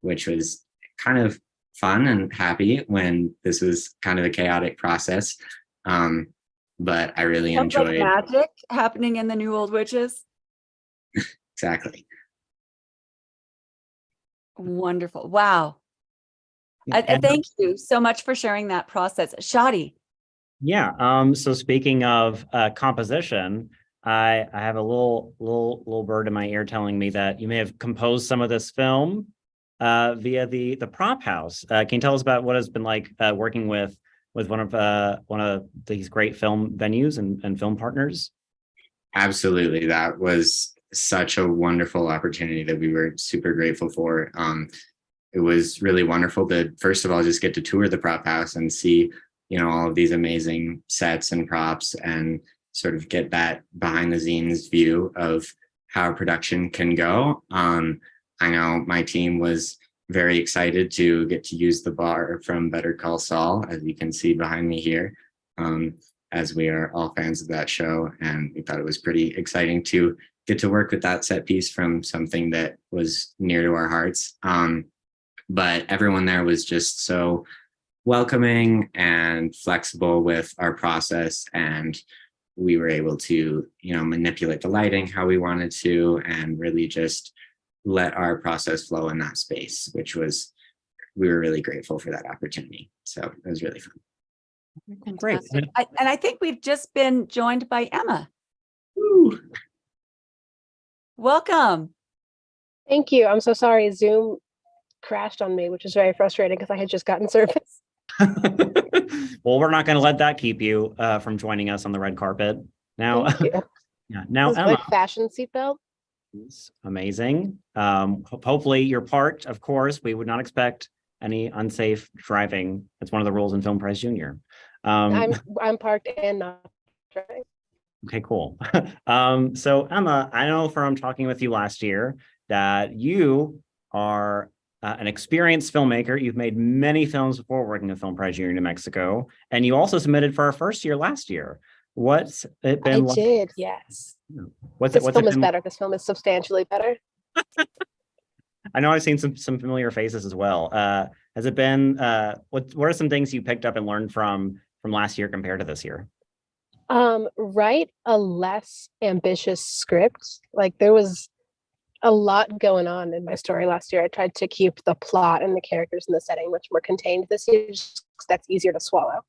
which was kind of fun and happy when this was kind of a chaotic process. But I really Sounds like enjoyed magic happening in the New Old Witches. exactly. Wonderful. Wow. I And- thank you so much for sharing that process. Shadi. Yeah. So speaking of composition, I have a little bird in my ear telling me that you may have composed some of this film via the prop house. Can you tell us about what it's been like working with one of these great film venues and film partners? Absolutely. That was such a wonderful opportunity that we were super grateful for. It was really wonderful to, first of all, just get to tour the prop house and see, all of these amazing sets and props and sort of get that behind the scenes view of how production can go. I know my team was very excited to get to use the bar from Better Call Saul, as you can see behind me here, as we are all fans of that show. And we thought it was pretty exciting to get to work with that set piece from something that was near to our hearts. But everyone there was just so welcoming and flexible with our process, and we were able to, manipulate the lighting how we wanted to and really just let our process flow in that space, we were really grateful for that opportunity. So it was really fun. Great. And I think we've just been joined by Emma. Woo. Welcome. Thank you. I'm so sorry. Zoom crashed on me, which is very frustrating because I had just gotten service. Well, we're not going to let that keep you from joining us on the red carpet. Now, Thank you. yeah. Now, This Emma, good fashion seatbelt. is amazing. Hopefully, your part. Of course, we would not expect any unsafe driving. That's one of the rules in Film Prize Junior. I'm parked and not driving. Okay, cool. So Emma, I know from talking with you last year that you are an experienced filmmaker. You've made many films before working at Film Prize Junior New Mexico, and you also submitted for our first year last year. What's it been I like? did, yes. What's This it film is been? better. This film is substantially better. I know I've seen some familiar faces as well. Has it been? What are some things you picked up and learned from last year compared to this year? Write a less ambitious script. Like there was a lot going on in my story last year. I tried to keep the plot and the characters and the setting much more contained this year, just 'cause that's easier to swallow.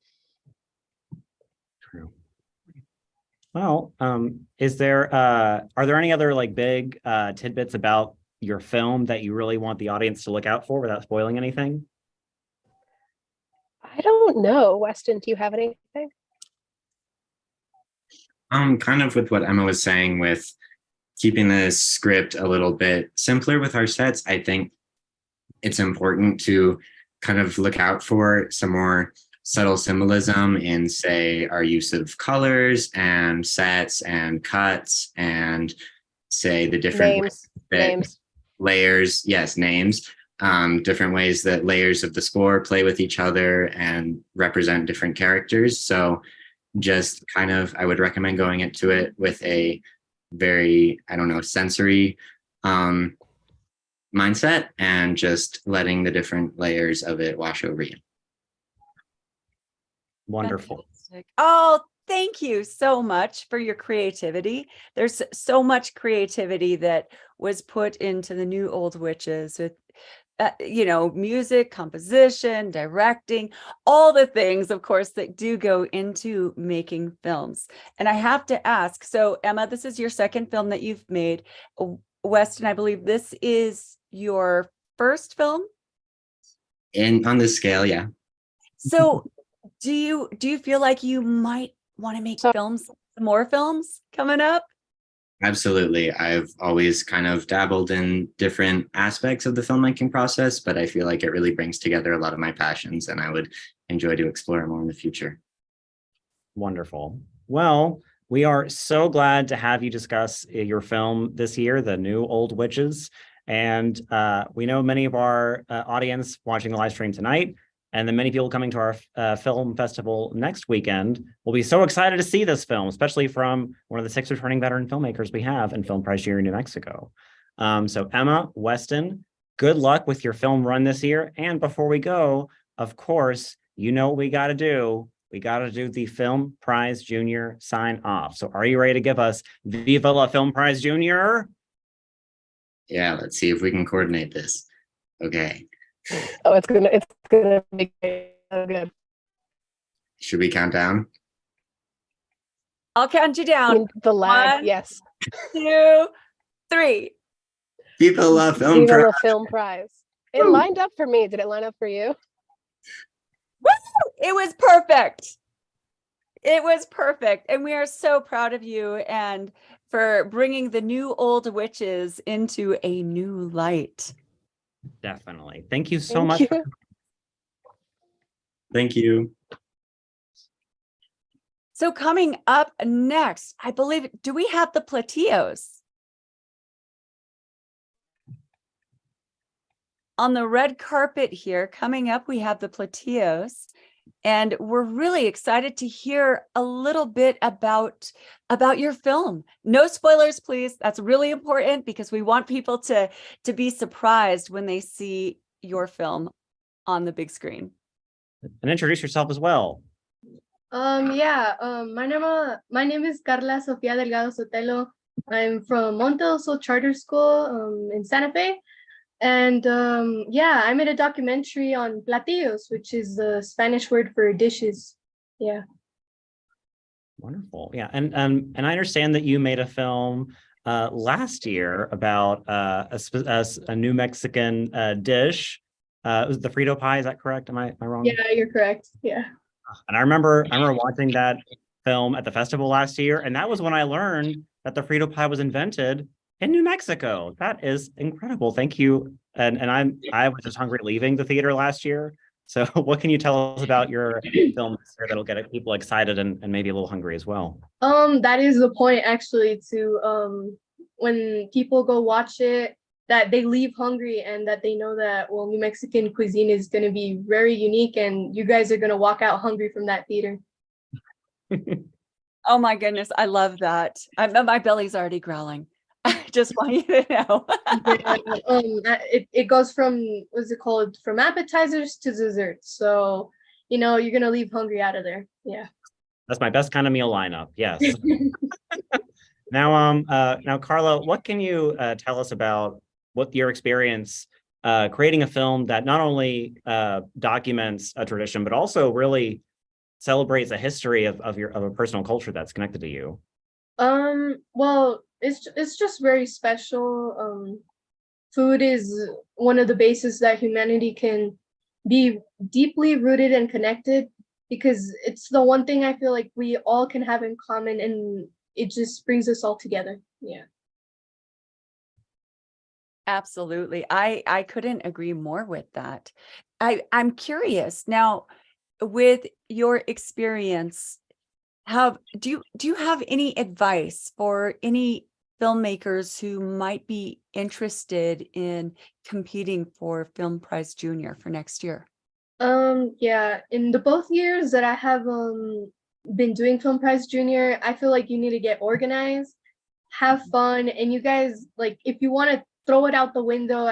True. Well, are there any other like big tidbits about your film that you really want the audience to look out for without spoiling anything? I don't know. Weston, do you have anything? Kind of with what Emma was saying with keeping the script a little bit simpler with our sets, I think it's important to kind of look out for some more subtle symbolism in, say, our use of colors and sets and cuts and, say, the different Names. names. Layers, yes, names, different ways that layers of the score play with each other and represent different characters. So just kind of, I would recommend going into it with a very, I don't know, sensory mindset and just letting the different layers of it wash over you. Wonderful. Fantastic. Oh, thank you so much for your creativity. There's so much creativity that was put into the New Old Witches with, music, composition, directing, all the things, of course, that do go into making films. And I have to ask, so Emma, this is your second film that you've made. Weston, I believe this is your first film? And on this scale, yeah. So do you feel like you might want to make more films coming up? Absolutely. I've always kind of dabbled in different aspects of the filmmaking process, but I feel like it really brings together a lot of my passions, and I would enjoy to explore more in the future. Wonderful. Well, we are so glad to have you discuss your film this year, The New Old Witches. And we know many of our audience watching the live stream tonight, and the many people coming to our film festival next weekend will be so excited to see this film, especially from one of the 6 returning veteran filmmakers we have in Film Prize Year in New Mexico. So Emma, Weston, good luck with your film run this year. And before we go, of course, you know what we got to do. We got to do the Film Prize Junior sign off. So are you ready to give us Viva la Film Prize Junior? Yeah, let's see if we can coordinate this. Okay. Oh, it's gonna be so good. Should we count down? I'll count you down. The lag, 1, yes. 2, 3. Viva la Film Viva Prize. la Film Prize. It lined up for me. Did it line up for you? Woo! It was perfect. It was perfect. And we are so proud of you and for bringing the New Old Witches into a new light. Definitely. Thank you so Thank much. you. Thank you. So coming up next, I believe, do we have the Platos? On the red carpet here, coming up, we have the Platos. And we're really excited to hear a little bit about your film. No spoilers, please. That's really important because we want people to be surprised when they see your film on the big screen. And introduce yourself as well. My name is Carla Sofia Delgado Sotelo. I'm from Monte Oso Charter School in Santa Fe. And I made a documentary on platillos, which is the Spanish word for dishes. Yeah. Wonderful. Yeah. And I understand that you made a film last year about a New Mexican dish. It was the Frito pie. Is that correct? Am I wrong? Yeah, you're correct. Yeah. And I remember watching that film at the festival last year, and that was when I learned that the Frito pie was invented in New Mexico. That is incredible. Thank you. And I was just hungry leaving the theater last year. So what can you tell us about your film that'll get people excited and maybe a little hungry as well? That is the point actually, to when people go watch it, that they leave hungry and that they know that, well, New Mexican cuisine is going to be very unique and you guys are going to walk out hungry from that theater. Oh my goodness. I love that. My belly's already growling. I just want you to know. It goes from, what's it called? From appetizers to desserts. So, you're going to leave hungry out of there. Yeah. That's my best kind of meal lineup. Yes. Now, Carla, what can you tell us about what your experience creating a film that not only documents a tradition, but also really celebrates a history of a personal culture that's connected to you? Well, it's just very special. Food is one of the bases that humanity can be deeply rooted and connected, because it's the one thing I feel like we all can have in common, and it just brings us all together. Yeah. Absolutely. I couldn't agree more with that. I'm curious now, with your experience, do you have any advice for any filmmakers who might be interested in competing for Film Prize Junior for next year? Yeah, in the both years that I have been doing Film Prize Junior, I feel like you need to get organized, have fun, and you guys, like, if you want to throw it out the window,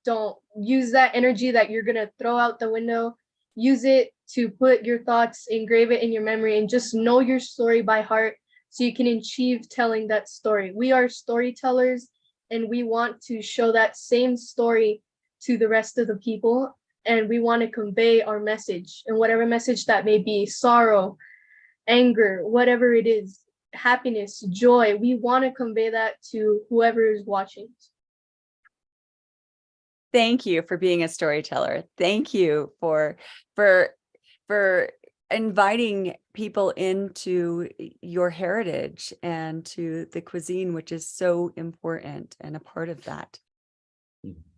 don't use that energy that you're gonna throw out the window. Use it to put your thoughts, engrave it in your memory, and just know your story by heart so you can achieve telling that story. We are storytellers, and we want to show that same story to the rest of the people. And we want to convey our message, and whatever message that may be, sorrow, anger, whatever it is, happiness, joy, we want to convey that to whoever is watching. Thank you for being a storyteller. Thank you for inviting people into your heritage and to the cuisine, which is so important and a part of that.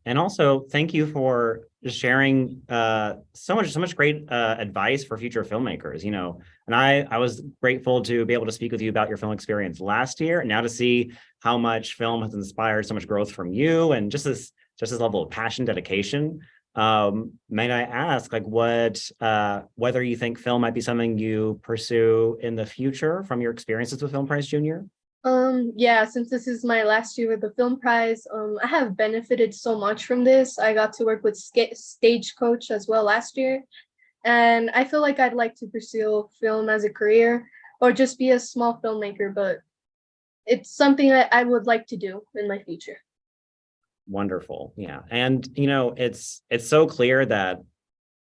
And also, thank you for sharing so much great advice for future filmmakers. You know, and I was grateful to be able to speak with you about your film experience last year, and now to see how much film has inspired so much growth from you, and just this level of passion, dedication. May I ask, like, whether you think film might be something you pursue in the future from your experiences with Film Prize Junior? Yeah, since this is my last year with the Film Prize, I have benefited so much from this. I got to work with Stagecoach as well last year, and I feel like I'd like to pursue film as a career, or just be a small filmmaker, but it's something that I would like to do in my future. Wonderful. Yeah. And, you know, it's so clear that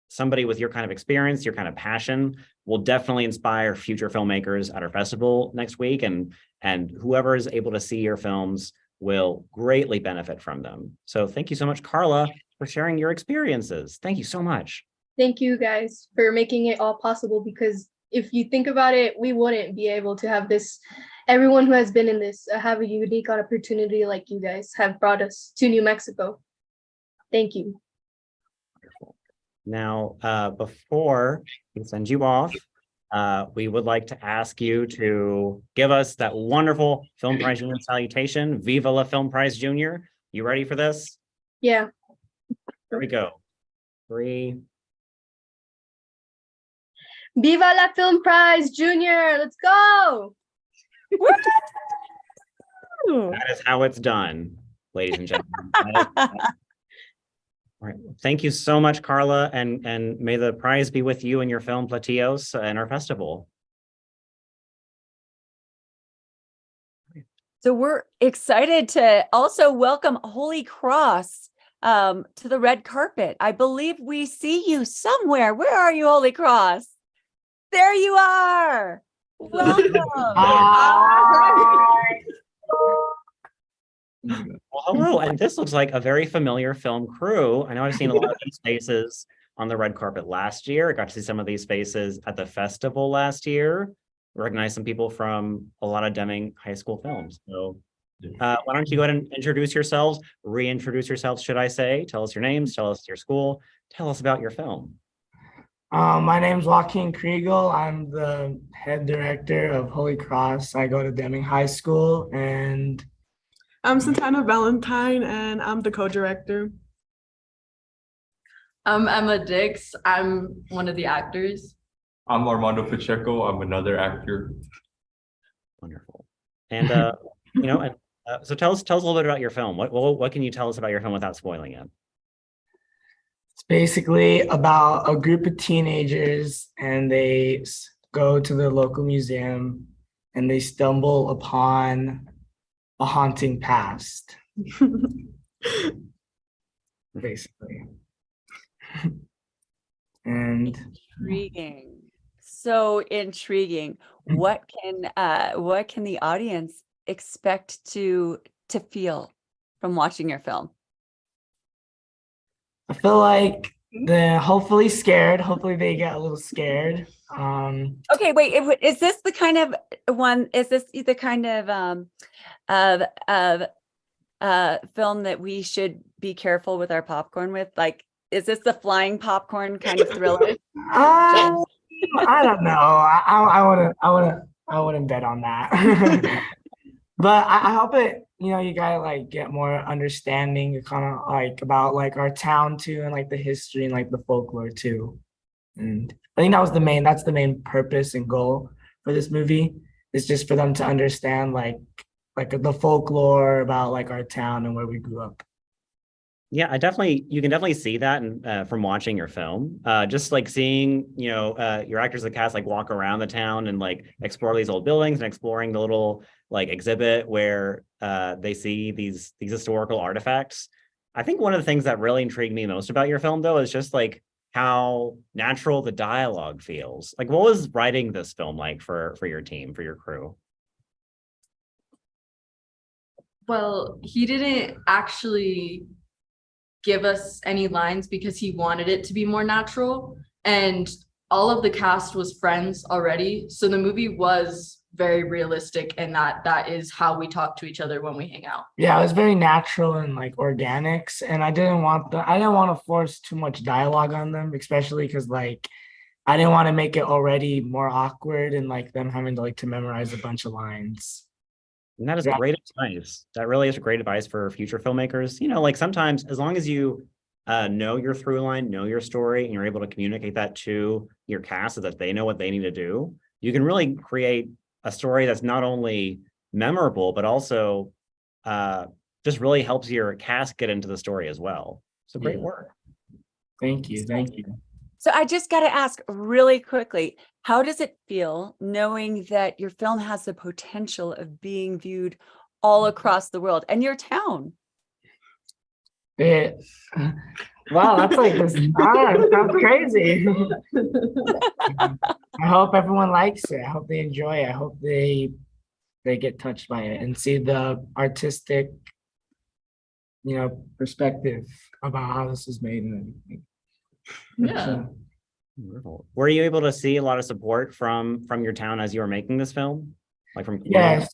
somebody with your kind of experience, your kind of passion will definitely inspire future filmmakers at our festival next week. And whoever is able to see your films will greatly benefit from them. So thank you so much, Carla, for sharing your experiences. Thank you so much. Thank you guys for making it all possible, because if you think about it, we wouldn't be able to have this. Everyone who has been in this have a unique opportunity like you guys have brought us to New Mexico. Thank you. Now, before we send you off, we would like to ask you to give us that wonderful Film Prize Junior salutation. Viva la Film Prize Junior. You ready for this? Yeah. Here we go. 3. Viva la Film Prize Junior. Let's go. That is how it's done, ladies and gentlemen. All right. Thank you so much, Carla, and may the prize be with you and your film Platos and our festival. So we're excited to also welcome Holy Cross to the red carpet. I believe we see you somewhere. Where are you, Holy Cross? There you are. Welcome. Well, hello, and this looks like a very familiar film crew. I know I've seen a lot of these faces on the red carpet last year. I got to see some of these faces at the festival last year. Recognize some people from a lot of Deming High School films. So why don't you go ahead and introduce yourselves, reintroduce yourselves, should I say. Tell us your names, tell us your school, tell us about your film. My name's Joaquin Kriegel. I'm the head director of Holy Cross. I go to Deming High School, and I'm Santana Valentine, and I'm the co-director. I'm Emma Dix. I'm one of the actors. I'm Armando Pacheco. I'm another actor. Wonderful. And so tell us a little bit about your film. What can you tell us about your film without spoiling it? It's basically about a group of teenagers, and they go to the local museum, and they stumble upon a haunting past, basically. And Intriguing. So intriguing. What can the audience expect to feel from watching your film? I feel like they're hopefully scared. Hopefully they get a little scared. Okay, wait, is this the kind of one, is this the kind of film that we should be careful with our popcorn with? Like, is this the flying popcorn kind of thriller? I don't know. I wouldn't bet on that. But I hope it, you gotta like get more understanding kind of like about like our town too, and like the history and like the folklore too. And I think that's the main purpose and goal for this movie, is just for them to understand like the folklore about like our town and where we grew up. Yeah, you can definitely see that from watching your film. Just like seeing, your actors, the cast, like walk around the town and like explore these old buildings and exploring the little like exhibit where they see these historical artifacts. I think one of the things that really intrigued me most about your film, though, is just like how natural the dialogue feels. Like, what was writing this film like for your team, for your crew? Well, he didn't actually give us any lines because he wanted it to be more natural, and all of the cast was friends already, so the movie was very realistic, and that is how we talk to each other when we hang out. Yeah, it was very natural and like organics, and I didn't want to force too much dialogue on them, especially because like I didn't want to make it already more awkward and like them having to like to memorize a bunch of lines. And that is great advice. That really is great advice for future filmmakers. Like sometimes as long as you know your through line, know your story, and you're able to communicate that to your cast so that they know what they need to do, you can really create a story that's not only memorable, but also just really helps your cast get into the story as well. So great work. Thank you. Thank you. So I just got to ask really quickly, how does it feel knowing that your film has the potential of being viewed all across the world and your town? Wow, that's like this. It sounds crazy. I hope everyone likes it. I hope they enjoy it. I hope they get touched by it and see the artistic, perspective about how this is made and everything. Yeah. Were you able to see a lot of support from your town as you were making this film? Like from Quinok?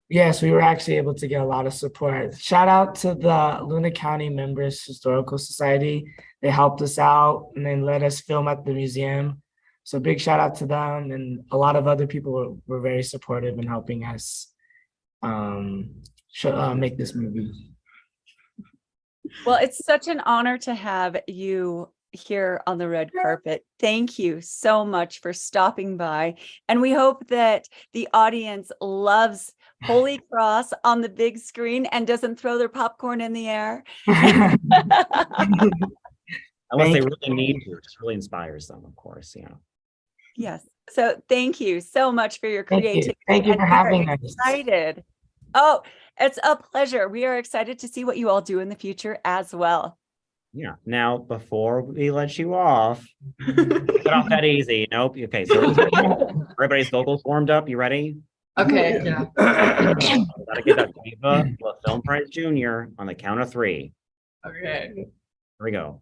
Yes, we were actually able to get a lot of support. Shout out to the Luna County Members Historical Society. They helped us out and then let us film at the museum. So big shout out to them, and a lot of other people were very supportive in helping us make this movie. Well, it's such an honor to have you here on the red carpet. Thank you so much for stopping by. And we hope that the audience loves Holy Cross on the big screen and doesn't throw their popcorn in the air. Unless they really need to, it just really inspires them, of course, Yes. So thank you so much for your creativity. Thank you for having us. Excited. Oh, it's a pleasure. We are excited to see what you all do in the future as well. Yeah. Now, before we let you off, get off that easy. Nope. Okay. So everybody's vocals warmed up. You ready? Okay. Yeah. Gotta get that Viva La Film Prize Junior on the count of 3. Okay. Here we go.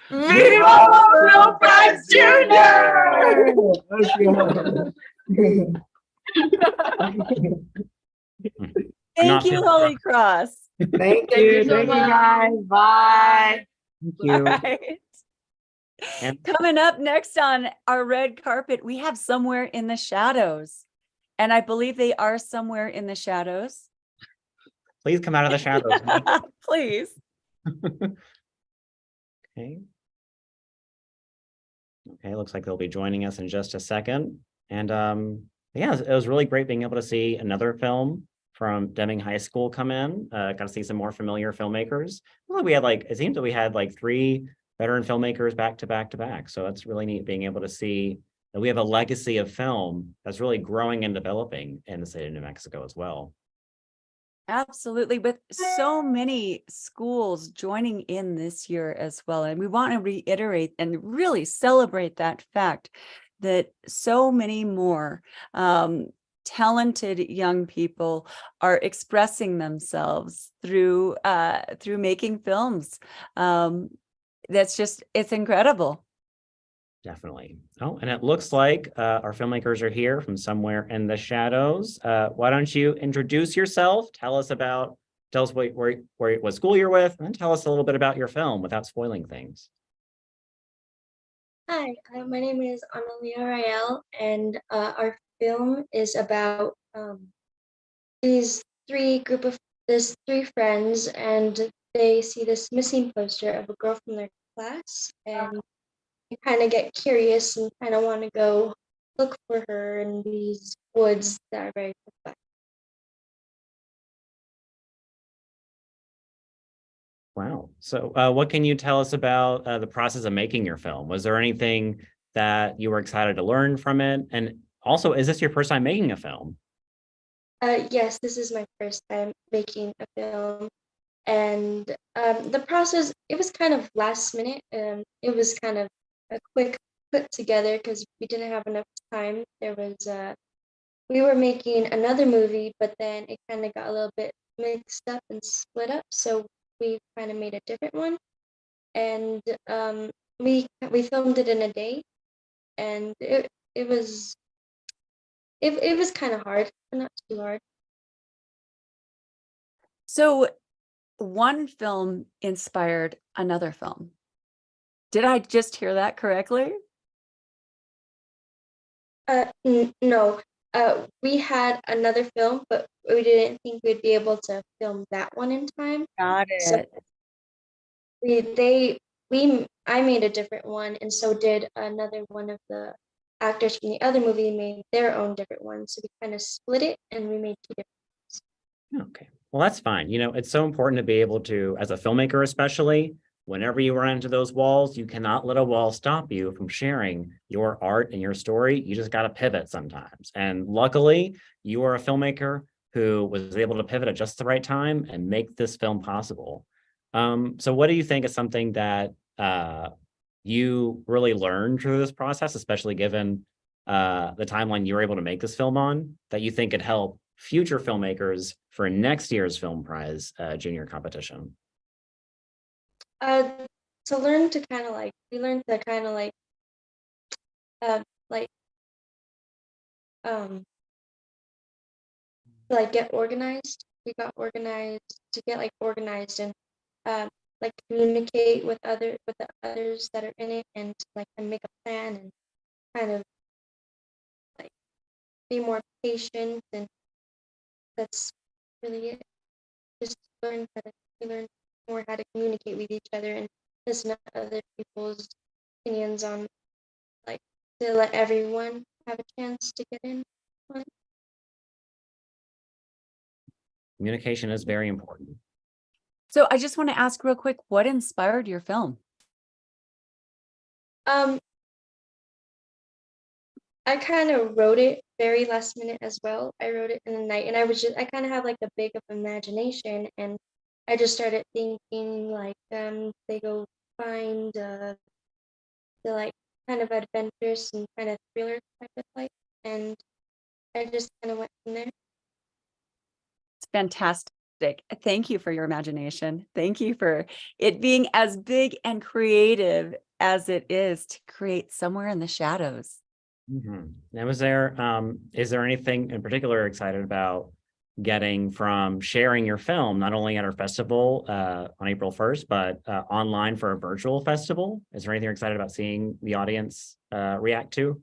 Viva La Film Prize Junior! Thank you, Holy Cross. Thank you. Thank you, guys. Bye. Thank you. All right. And coming up next on our red carpet, we have Somewhere in the Shadows. And I believe they are somewhere in the shadows. Please come out of the shadows. Please. Okay. Okay, looks like they'll be joining us in just a second. And yeah, it was really great being able to see another film from Deming High School come in. Got to see some more familiar filmmakers. Well, we had it seems that we had 3 veteran filmmakers back to back to back. So it's really neat being able to see that we have a legacy of film that's really growing and developing in the state of New Mexico as well. Absolutely, with so many schools joining in this year as well. And we want to reiterate and really celebrate that fact that so many more talented young people are expressing themselves through making films. That's just, it's incredible. Definitely. Oh, and it looks like our filmmakers are here from somewhere in the shadows. Why don't you introduce yourself? Tell us what school you're with, and tell us a little bit about your film without spoiling things. Hi, my name is Analia Rael, and our film is about there's three friends, and they see this missing poster of a girl from their class, and they kind of get curious and kind of want to go look for her in these woods that are very close by. Wow. So what can you tell us about the process of making your film? Was there anything that you were excited to learn from it? And also, is this your first time making a film? Yes, this is my first time making a film, and the process, it was kind of last minute. It was kind of a quick put together because we didn't have enough time. We were making another movie, but then it kind of got a little bit mixed up and split up, so we kind of made a different one, and we filmed it in a day, and it was kind of hard, but not too hard. So one film inspired another film. Did I just hear that correctly? No. We had another film, but we didn't think we'd be able to film that one in time. Got So it. I made a different one, and so did another one of the actors from the other movie made their own different one. So we kind of split it, and we made two different. Okay. Well, that's fine. You know, it's so important to be able to, as a filmmaker especially, whenever you run into those walls, you cannot let a wall stop you from sharing your art and your story. You just got to pivot sometimes. And luckily, you are a filmmaker who was able to pivot at just the right time and make this film possible. So what do you think is something that you really learned through this process, especially given the timeline you were able to make this film on, that you think could help future filmmakers for next year's film prize junior competition? To learn to kind of we learned to kind of get organized. We got organized to get organized and communicate with the others that are in it, and and make a plan and kind of be more patient, and that's really it. Just learn more how to communicate with each other and listen to other people's opinions on to let everyone have a chance to get in. Communication is very important. So I just want to ask real quick, what inspired your film? I kind of wrote it very last minute as well. I wrote it in the night, and I kind of have a big of imagination, and I just started thinking they go find the kind of adventurous and kind of thriller type of and I just kind of went from there. It's fantastic. Thank you for your imagination. Thank you for it being as big and creative as it is to create somewhere in the shadows. Mm-hmm. Now, is there anything in particular you're excited about getting from sharing your film, not only at our festival on April 1st, but online for a virtual festival? Is there anything you're excited about seeing the audience react to?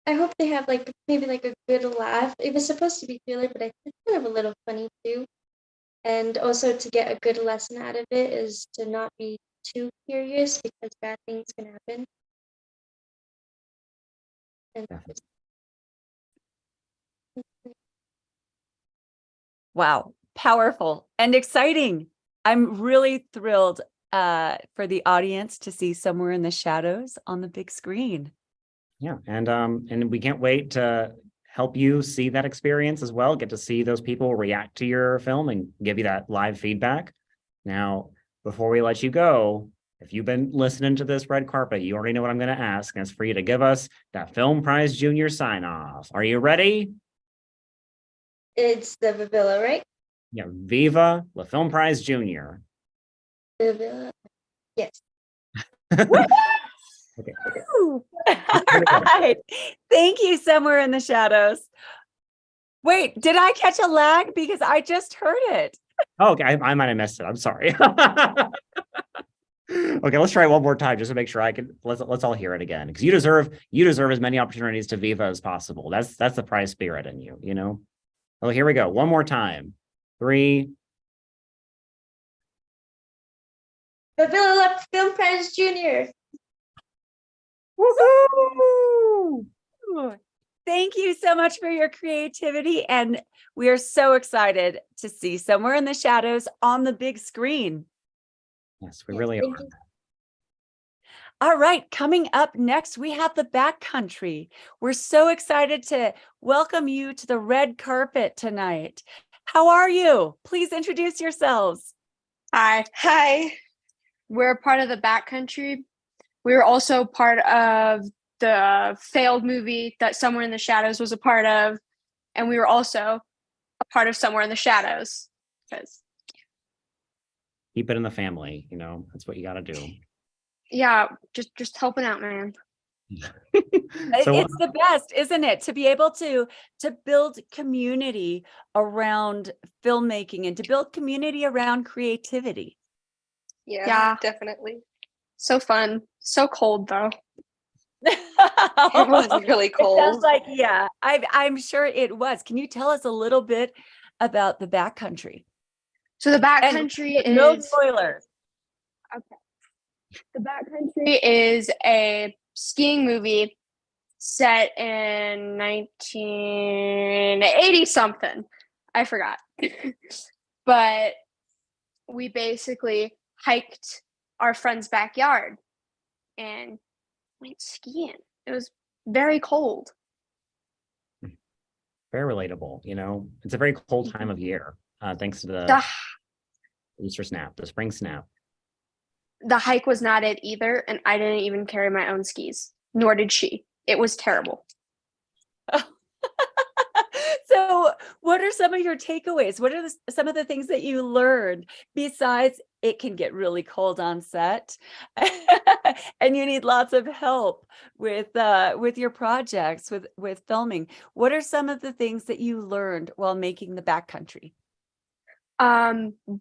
I hope they have maybe a good laugh. It was supposed to be thriller, but I think it's kind of a little funny too. And also to get a good lesson out of it is to not be too curious, because bad things can happen. And Wow, powerful and exciting. I'm really thrilled for the audience to see Somewhere in the Shadows on the big screen. Yeah, and we can't wait to help you see that experience as well, get to see those people react to your film and give you that live feedback. Now, before we let you go, if you've been listening to this red carpet, you already know what I'm going to ask, and it's for you to give us that Film Prize Junior sign-off. Are you ready? It's the Vivilla, right? Yeah, Viva La Film Prize Junior. Vivilla. Yes. Okay. All right. Thank you, Somewhere in the Shadows. Wait, did I catch a lag? Because I just heard it. Oh, okay, I might have missed it. I'm sorry. Okay, let's try it one more time just to make sure I can. Let's all hear it again, because you deserve as many opportunities to Viva as possible. That's the prize spirit in you, you know. Oh, here we go. One more time. 3. Vivilla Film Prize Junior. Woohoo! Thank you so much for your creativity, and we are so excited to see Somewhere in the Shadows on the big screen. Yes, we really are. All right, coming up next, we have the Backcountry. We're so excited to welcome you to the red carpet tonight. How are you? Please introduce yourselves. Hi. We're part of the Backcountry. We were also part of the failed movie that Somewhere in the Shadows was a part of, and we were also a part of Somewhere in the Shadows. Because Keep it in the family, you know, that's what you got to do. yeah, just helping out, man. It's the best, isn't it? To be able to build community around filmmaking and to build community around creativity. Yeah, definitely. So fun. So cold though. It was really cold. It sounds like, yeah, I'm sure it was. Can you tell us a little bit about the Backcountry? So the Backcountry is no spoilers. Okay. The Backcountry is a skiing movie set in 1980 something. I forgot. But we basically hiked our friend's backyard and went skiing. It was very cold. Very relatable, you know. It's a very cold time of year, thanks to the Easter snap, the spring snap. The hike was not it either, and I didn't even carry my own skis, nor did she. It was terrible. So what are some of your takeaways? What are some of the things that you learned besides it can get really cold on set and you need lots of help with your projects, with filming? What are some of the things that you learned while making the Backcountry?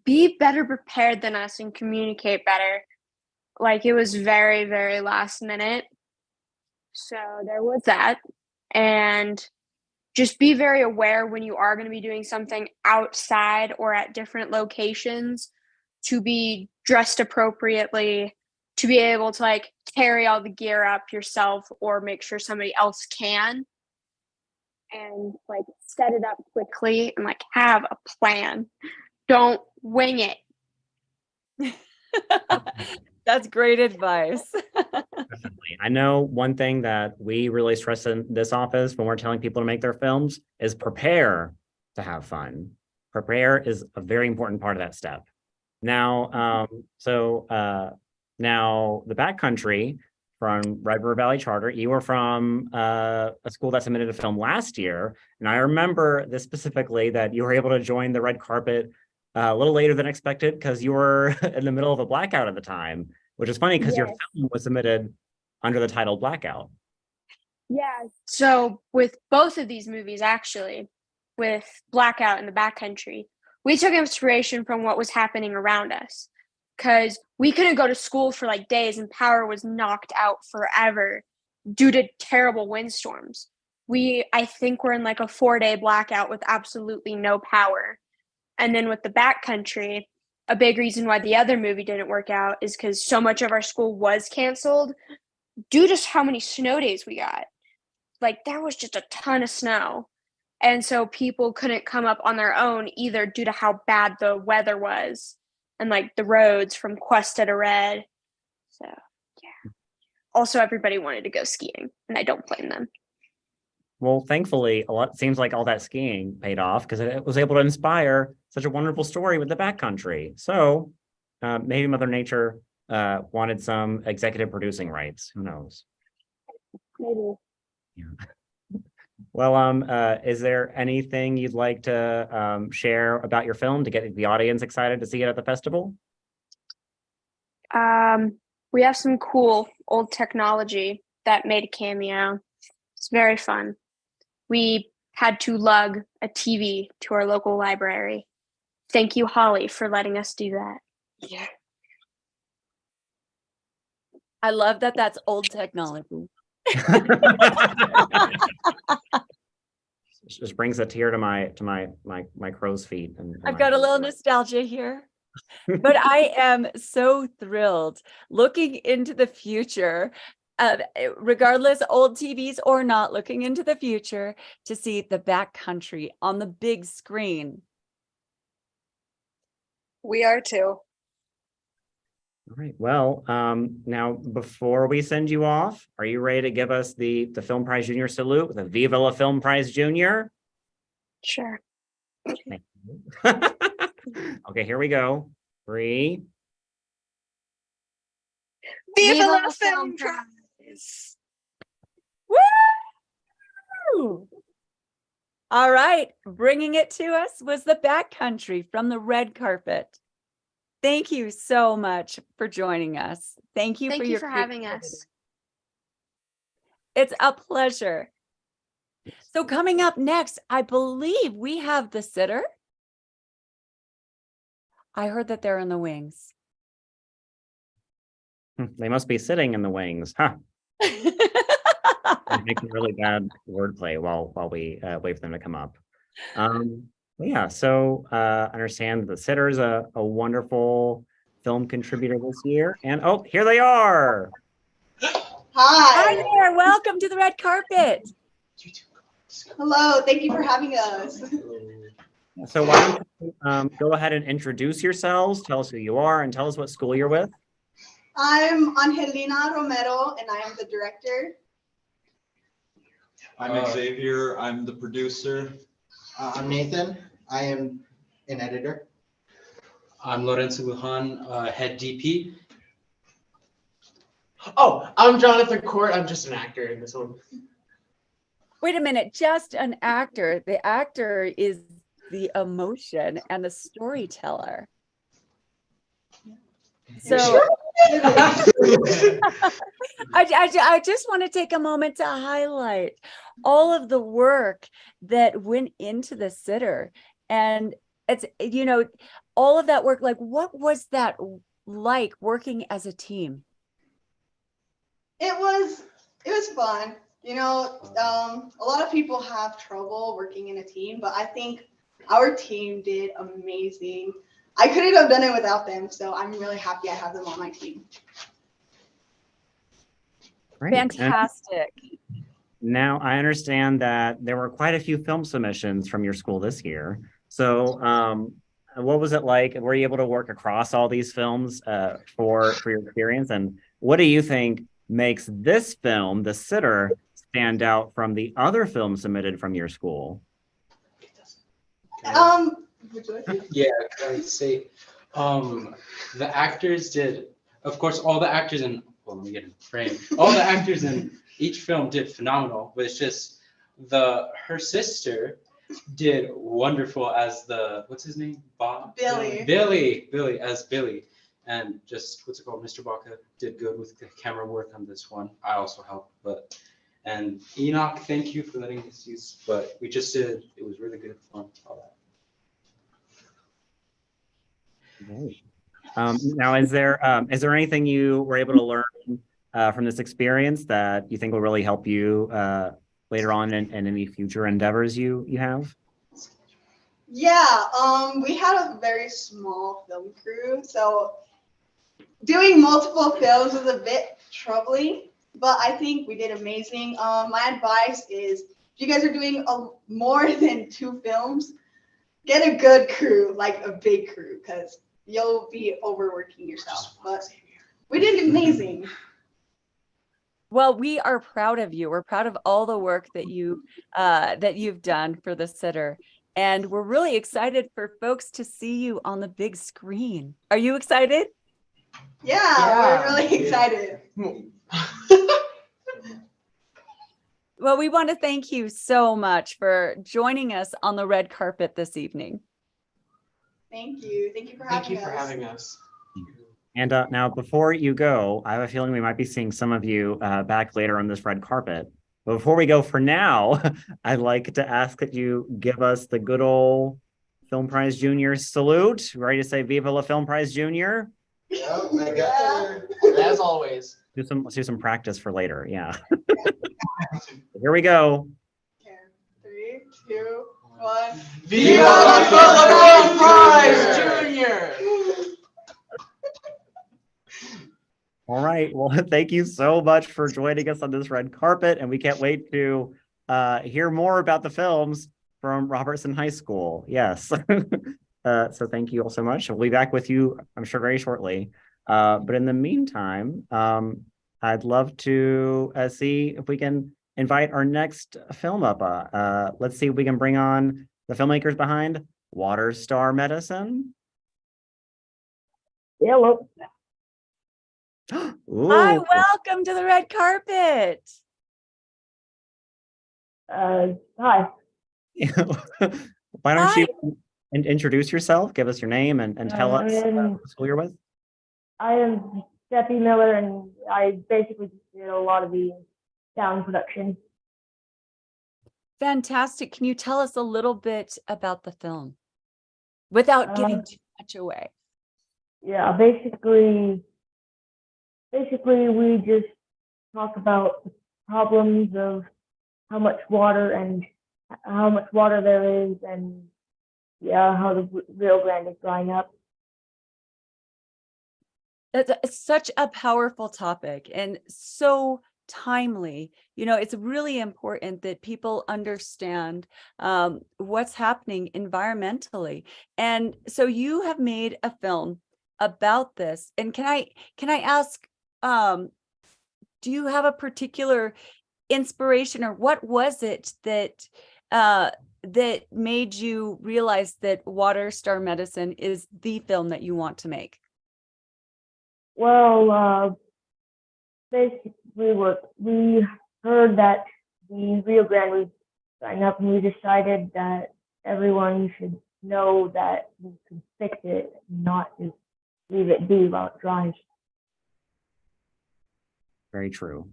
Be better prepared than us and communicate better. Like, it was very, very last minute. So there was that. And just be very aware when you are going to be doing something outside or at different locations to be dressed appropriately, to be able to like carry all the gear up yourself or make sure somebody else can, and like set it up quickly and like have a plan. Don't wing it. That's great advice. Definitely. I know one thing that we really stress in this office when we're telling people to make their films is prepare to have fun. Prepare is a very important part of that step. Now, now the Backcountry from Red River Valley Charter, you were from a school that submitted a film last year. And I remember this specifically, that you were able to join the red carpet a little later than expected because you were in the middle of a blackout at the time, which is funny because your film was submitted under the title Blackout. Yeah. So with both of these movies, actually, with Blackout and the Backcountry, we took inspiration from what was happening around us, because we couldn't go to school for like days and power was knocked out forever due to terrible windstorms. I think we're in like a 4-day blackout with absolutely no power. And then with the Backcountry, a big reason why the other movie didn't work out is because so much of our school was canceled due to how many snow days we got. Like, there was just a ton of snow. And so people couldn't come up on their own either due to how bad the weather was. and like the roads from Cuesta to Red. So yeah. Also, everybody wanted to go skiing, and I don't blame them. Well, thankfully, seems like all that skiing paid off because it was able to inspire such a wonderful story with the backcountry. So maybe Mother Nature wanted some executive producing rights. Who knows? Maybe. Yeah. Well, is there anything you'd like to share about your film to get the audience excited to see it at the festival? We have some cool old technology that made a cameo. It's very fun. We had to lug a TV to our local library. Thank you, Holly, for letting us do that. Yeah. I love that that's old technology. Just brings a tear to my crow's feet. And I've got a little nostalgia here. But I am so thrilled looking into the future, regardless old TVs or not, looking into the future to see the backcountry on the big screen. We are too. All right. Well, now before we send you off, are you ready to give us the Film Prize Junior salute with a Viva la Film Prize Junior? Sure. Thank you. Okay, here we go. 3. Viva la Film Prize! Woo! All right, bringing it to us was the backcountry from the red carpet. Thank you so much for joining us. Thank you for having us. It's a pleasure. So coming up next, I believe we have the sitter. I heard that they're in the wings. They must be sitting in the wings, huh? Making really bad wordplay while we wait for them to come up. Yeah, so I understand the sitter is a wonderful film contributor this year. And oh, here they are. Hi there, welcome to the red carpet. Hello, thank you for having us. So why don't you go ahead and introduce yourselves, tell us who you are, and tell us what school you're with. I'm Angelina Romero, and I am the director. I'm Xavier, I'm the producer. I'm Nathan, I am an editor. I'm Lorenzo Wuhan, head DP. Oh, I'm Jonathan Court, I'm just an actor in this one. Wait a minute, just an actor. The actor is the emotion and the storyteller. So I just want to take a moment to highlight all of the work that went into the sitter. And it's, you know, all of that work, like what was that like working as a team? It was fun. You know, a lot of people have trouble working in a team, but I think our team did amazing. I couldn't have done it without them, so I'm really happy I have them on my team. Great. Fantastic. And now I understand that there were quite a few film submissions from your school this year. So what was it like? Were you able to work across all these films for your experience? And what do you think makes this film, The Sitter, stand out from the other films submitted from your school? Yeah, I say the actors did, of course, all the actors in, well, let me get in frame. All the actors in each film did phenomenal, but it's just her sister did wonderful as what's his name? Bob? Billy as Billy. And just, what's it called? Mr. Baca did good with the camera work on this one. I also helped, and Enoch, thank you for letting us use, but we just did, it was really good fun, all that. Great. Now, is there anything you were able to learn from this experience that you think will really help you later on in any future endeavors you have? Yeah, we had a very small film crew, so doing multiple films was a bit troubling, but I think we did amazing. My advice is, if you guys are doing more than 2 films, get a good crew, like a big crew, because you'll be overworking yourself. But we did amazing. Well, we are proud of you. We're proud of all the work that you've done for the sitter. And we're really excited for folks to see you on the big screen. Are you excited? Yeah, we're really excited. Well, we want to thank you so much for joining us on the red carpet this evening. Thank you. Thank you for having us. And now, before you go, I have a feeling we might be seeing some of you back later on this red carpet. But before we go, for now, I'd like to ask that you give us the good old Film Prize Junior salute. Ready to say Viva la Film Prize Junior? As always. Let's do some practice for later. Yeah. Here we go. 3, 2, 1. Viva la Film Prize Junior! All right. Well, thank you so much for joining us on this red carpet, and we can't wait to hear more about the films from Robertson High School. Yes. So thank you all so much. We'll be back with you, I'm sure, very shortly. But in the meantime, I'd love to see if we can invite our next film up. Let's see if we can bring on the filmmakers behind Water Star Medicine. Hello. Hi, welcome to the red carpet. Hi. Why don't you introduce yourself, give us your name, and tell us what school you're with? I am Steffi Miller, and I basically just did a lot of the sound production. Fantastic. Can you tell us a little bit about the film without giving too much away? Yeah, basically we just talk about the problems of how much water there is, and how the Rio Grande is drying up. It's such a powerful topic and so timely. It's really important that people understand what's happening environmentally. And so you have made a film about this. And can I ask, do you have a particular inspiration, or what was it that made you realize that Water Star Medicine is the film that you want to make? Well, basically we heard that the Rio Grande was drying up, and we decided that everyone should know that we can fix it, not just leave it be while it dries. Very true.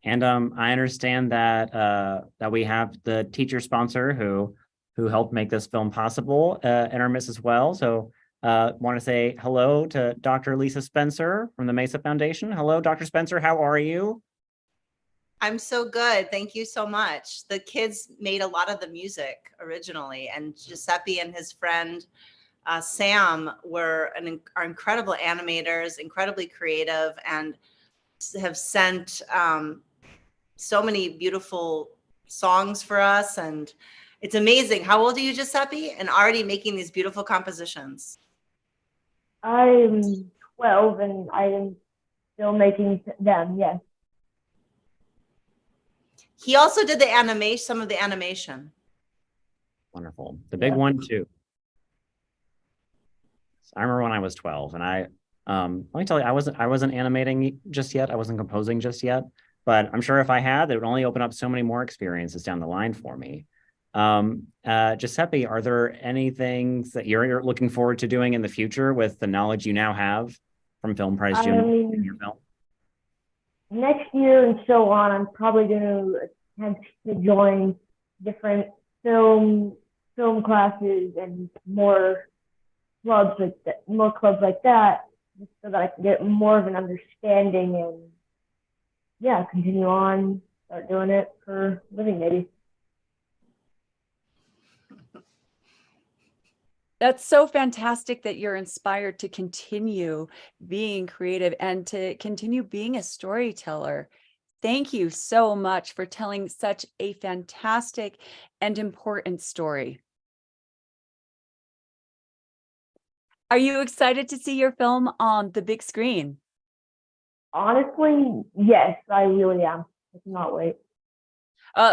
And I understand that that we have the teacher sponsor who helped make this film possible in our midst as well. So want to say hello to Dr. Lisa Spencer from the Mesa Foundation. Hello, Dr. Spencer, how are you? I'm so good. Thank you so much. The kids made a lot of the music originally, and Giuseppe and his friend Sam are incredible animators, incredibly creative, and have sent so many beautiful songs for us. And it's amazing. How old are you, Giuseppe? And already making these beautiful compositions. I'm 12, and I am still making them, yes. He also did the animation, some of the animation. Wonderful. The big one too. I remember when I was 12, and let me tell you, I wasn't animating just yet. I wasn't composing just yet, but I'm sure if I had, it would only open up so many more experiences down the line for me. Giuseppe, are there any things that you're looking forward to doing in the future with the knowledge you now have from Film Prize Junior in your film? Next year and so on, I'm probably going to attempt to join different film classes and more clubs like that, just so that I can get more of an understanding and continue on, start doing it for a living maybe. That's so fantastic that you're inspired to continue being creative and to continue being a storyteller. Thank you so much for telling such a fantastic and important story. Are you excited to see your film on the big screen? Honestly, yes, I really am. I cannot wait.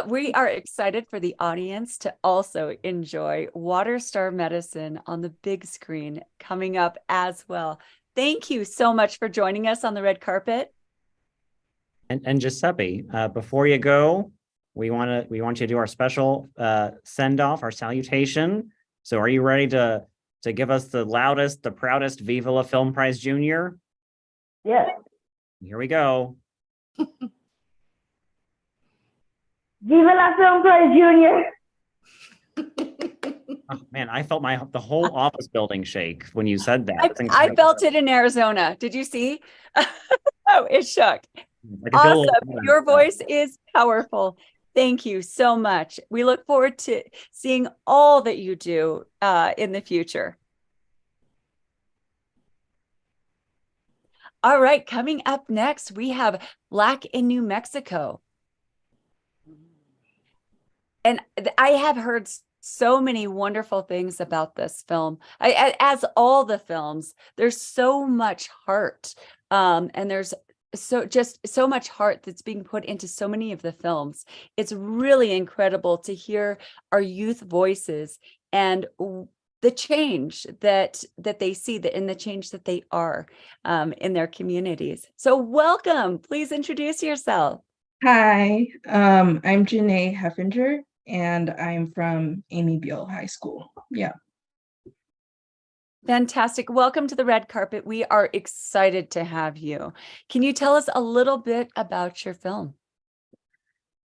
We are excited for the audience to also enjoy Water Star Medicine on the big screen coming up as well. Thank you so much for joining us on the red carpet. And Giuseppe, before you go, we want you to do our special send off, our salutation. So are you ready to give us the loudest, the proudest Viva la Film Prize Junior? Yes. Here we go. Viva la Film Prize Junior. Oh, man, I felt the whole office building shake when you said that. It's I incredible. felt it in Arizona. Did you see? Oh, it shook. I can feel a little Awesome. Your voice is powerful. Thank you so much. We look forward to seeing all that you do in the future. All right, coming up next, we have Black in New Mexico. And I have heard so many wonderful things about this film. As all the films, there's so much heart, and there's so much heart that's being put into so many of the films. It's really incredible to hear our youth voices and the change that they see, and the change that they are in their communities. So welcome. Please introduce yourself. Hi, I'm Janae Heffinger, and I'm from Amy Beale High School. Yeah. Fantastic. Welcome to the red carpet. We are excited to have you. Can you tell us a little bit about your film?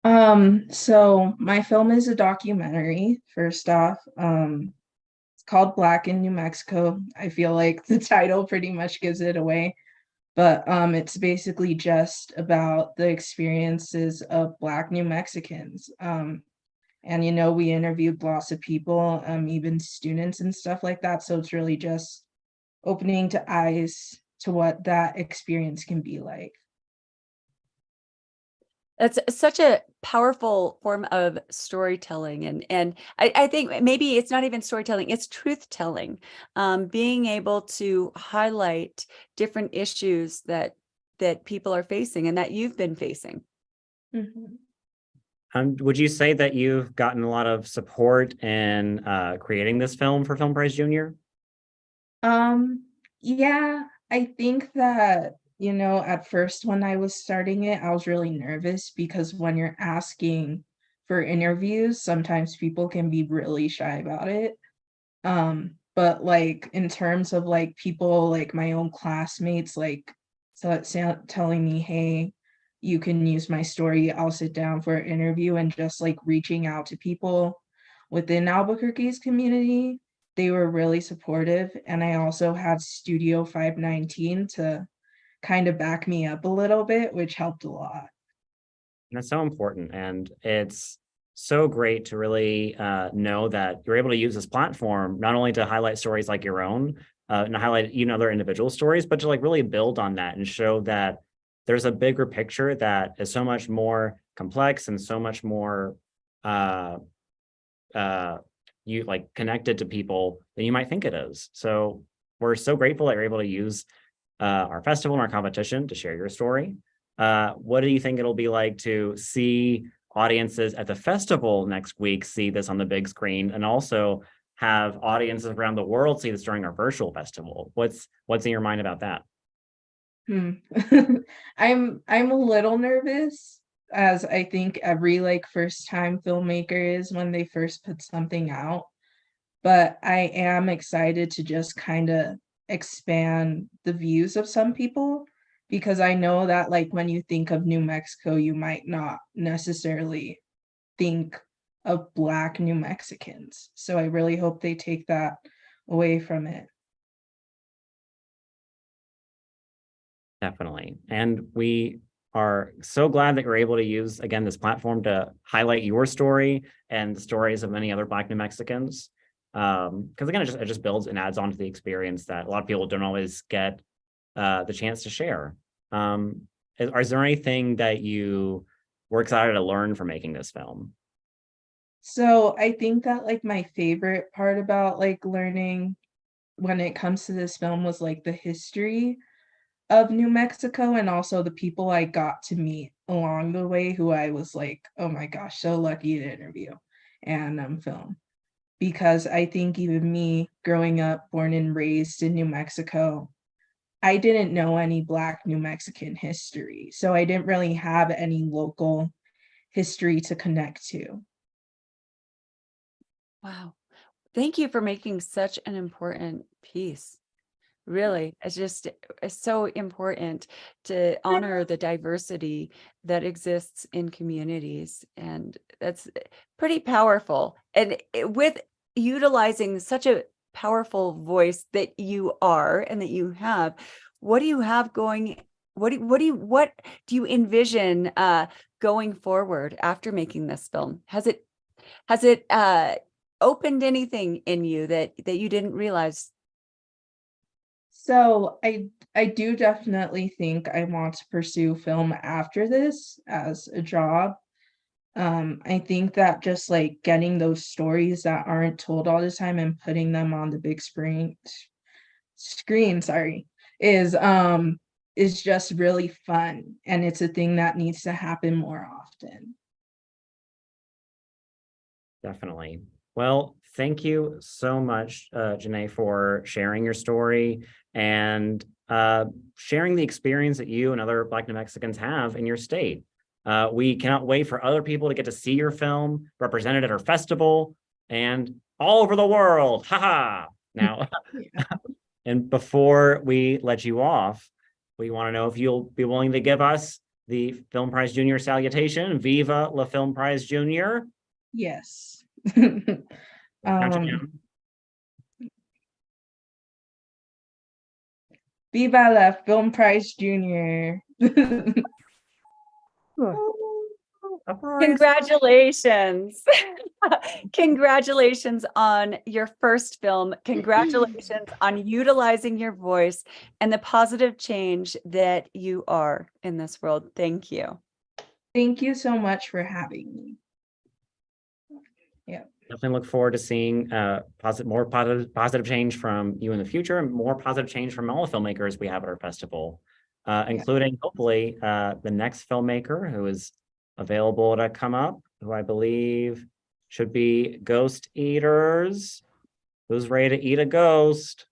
So my film is a documentary, first off. It's called Black in New Mexico. I feel like the title pretty much gives it away. But it's basically just about the experiences of Black New Mexicans. And, you know, we interviewed lots of people, even students and stuff like that. So it's really just opening to eyes to what that experience can be like. That's such a powerful form of storytelling. And I think maybe it's not even storytelling, it's truth telling. Being able to highlight different issues that people are facing and that you've been facing. Mm-hmm. Would you say that you've gotten a lot of support in creating this film for Film Prize Junior? Yeah, I think that, you know, at first when I was starting it, I was really nervous because when you're asking for interviews, sometimes people can be really shy about it. But like in terms of like people, like my own classmates, like telling me, hey, you can use my story, I'll sit down for an interview, and just like reaching out to people within Albuquerque's community, they were really supportive. And I also had Studio 519 to kind of back me up a little bit, which helped a lot. That's so important. And it's so great to really know that you're able to use this platform, not only to highlight stories like your own, and highlight even other individual stories, but to like really build on that and show that there's a bigger picture that is so much more complex and so much more you like connected to people than you might think it is. So we're so grateful that you're able to use our festival and our competition to share your story. What do you think it'll be like to see audiences at the festival next week see this on the big screen, and also have audiences around the world see this during our virtual festival? What's in your mind about that? I'm a little nervous, as I think every like first time filmmaker is when they first put something out. But I am excited to just kind of expand the views of some people, because I know that like when you think of New Mexico, you might not necessarily think of Black New Mexicans. So I really hope they take that away from it. Definitely. And we are so glad that you're able to use, again, this platform to highlight your story and the stories of many other Black New Mexicans. Because again, it just builds and adds on to the experience that a lot of people don't always get the chance to share. Is there anything that you were excited to learn from making this film? So I think that like my favorite part about like learning when it comes to this film was like the history of New Mexico and also the people I got to meet along the way who I was like, oh my gosh, so lucky to interview and film. Because I think even me growing up, born and raised in New Mexico, I didn't know any Black New Mexican history. So I didn't really have any local history to connect to. Wow. Thank you for making such an important piece. Really, it's so important to honor the diversity that exists in communities. And that's pretty powerful. And with utilizing such a powerful voice that you are and that you have, what do you have going? What do you envision going forward after making this film? Has it opened anything in you that you didn't realize? So I do definitely think I want to pursue film after this as a job. I think that just like getting those stories that aren't told all the time and putting them on the big screen, sorry, is just really fun. And it's a thing that needs to happen more often. Definitely. Well, thank you so much, Janae, for sharing your story and sharing the experience that you and other Black New Mexicans have in your state. We cannot wait for other people to get to see your film represented at our festival and all over the world. Haha. Now, and before we let you off, we want to know if you'll be willing to give us the Film Prize Junior salutation. Viva la Film Prize Junior. Yes. Viva la Film Prize Junior. Congratulations. Congratulations on your first film. Congratulations on utilizing your voice and the positive change that you are in this world. Thank you. Thank you so much for having me. Yeah. Definitely look forward to seeing more positive change from you in the future and more positive change from all the filmmakers we have at our festival, including hopefully the next filmmaker who is available to come up, who I believe should be Ghost Eaters. Who's ready to eat a ghost?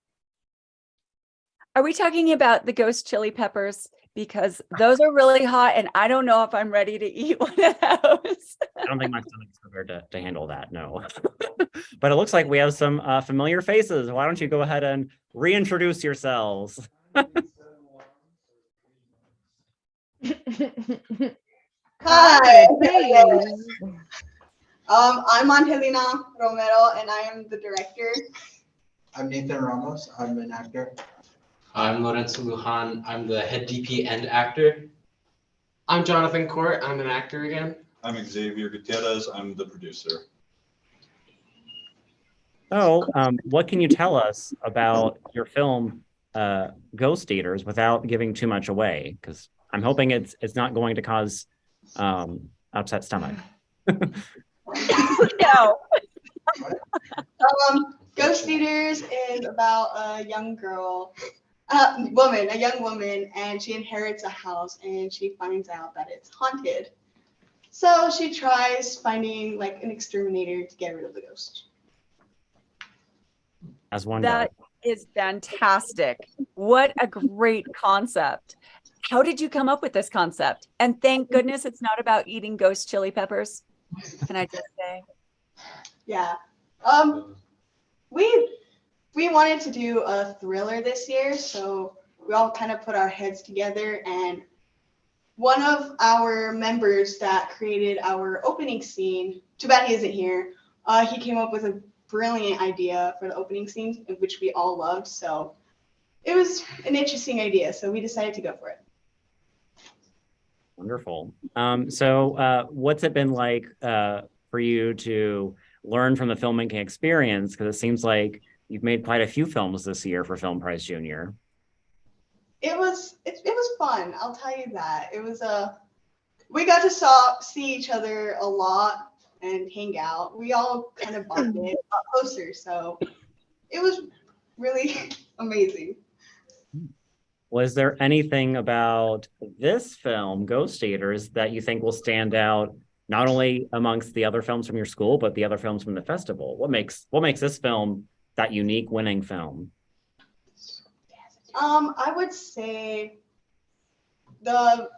Are we talking about the ghost chili peppers? Because those are really hot and I don't know if I'm ready to eat one of those. I don't think my stomach's prepared to handle that, no. But it looks like we have some familiar faces. Why don't you go ahead and reintroduce yourselves? Hi. I'm Angelina Romero, and I am the director. I'm Nathan Ramos. I'm an actor. I'm Lorenzo Lujan. I'm the head DP and actor. I'm Jonathan Court. I'm an actor again. I'm Xavier Gutierrez. I'm the producer. So, what can you tell us about your film, Ghost Eaters, without giving too much away? Because I'm hoping it's not going to cause upset stomach. No. Ghost Eaters is about a young woman, and she inherits a house, and she finds out that it's haunted. So she tries finding like an exterminator to get rid of the ghost. As one That is fantastic. What a great concept. How did you come up with this concept? And thank goodness it's not about eating ghost chili peppers. Can I just say? Yeah. We wanted to do a thriller this year, so we all kind of put our heads together, and one of our members that created our opening scene, too bad he isn't here, he came up with a brilliant idea for the opening scene, which we all loved, so it was an interesting idea, so we decided to go for it. Wonderful. So what's it been like for you to learn from the filmmaking experience? Because it seems like you've made quite a few films this year for Film Prize Junior. It was fun, I'll tell you that. It was we got to see each other a lot and hang out. We all kind of bonded, got closer, so it was really amazing. Was there anything about this film, Ghost Eaters, that you think will stand out not only amongst the other films from your school, but the other films from the festival? What makes this film that unique winning film? I would say the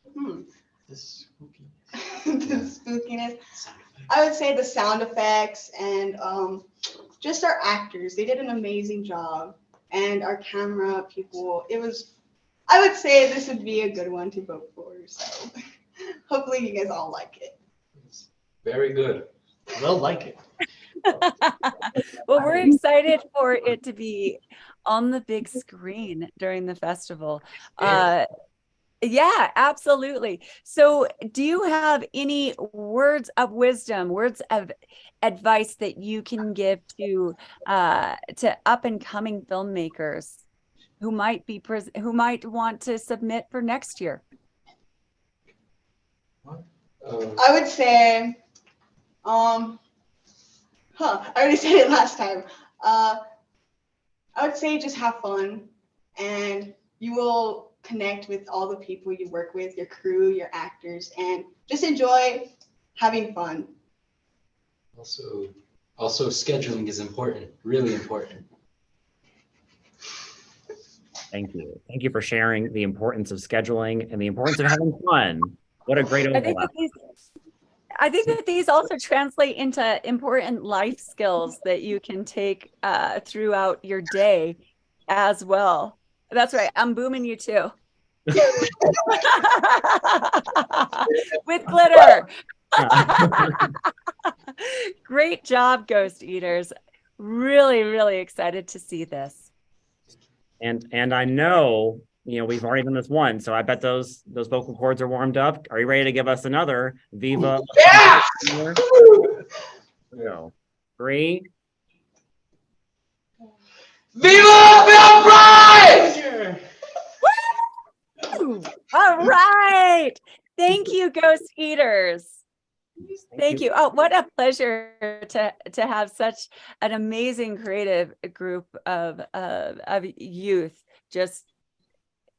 the spookiness. I would say the sound effects and just our actors. They did an amazing job. And our camera people, I would say this would be a good one to vote for. So hopefully you guys all like it. Very good. They'll like it. Well, we're excited for it to be on the big screen during the festival. Yeah, absolutely. So do you have any words of wisdom, words of advice that you can give to up and coming filmmakers who might want to submit for next year? I would say, I already said it last time. I would say just have fun, and you will connect with all the people you work with, your crew, your actors, and just enjoy having fun. Also scheduling is important, really important. Thank you. Thank you for sharing the importance of scheduling and the importance of having fun. What a great overlap. I think that these also translate into important life skills that you can take throughout your day as well. That's right. I'm booming you too. With glitter. Great job, Ghost Eaters. Really, really excited to see this. And I know, we've already done this once, so I bet those vocal cords are warmed up. Are you ready to give us another Viva? Yeah! Here we go. 3. Viva Film Prize! All right. Thank you, Ghost Eaters. Thank you. Oh, what a pleasure to have such an amazing creative group of youth. Just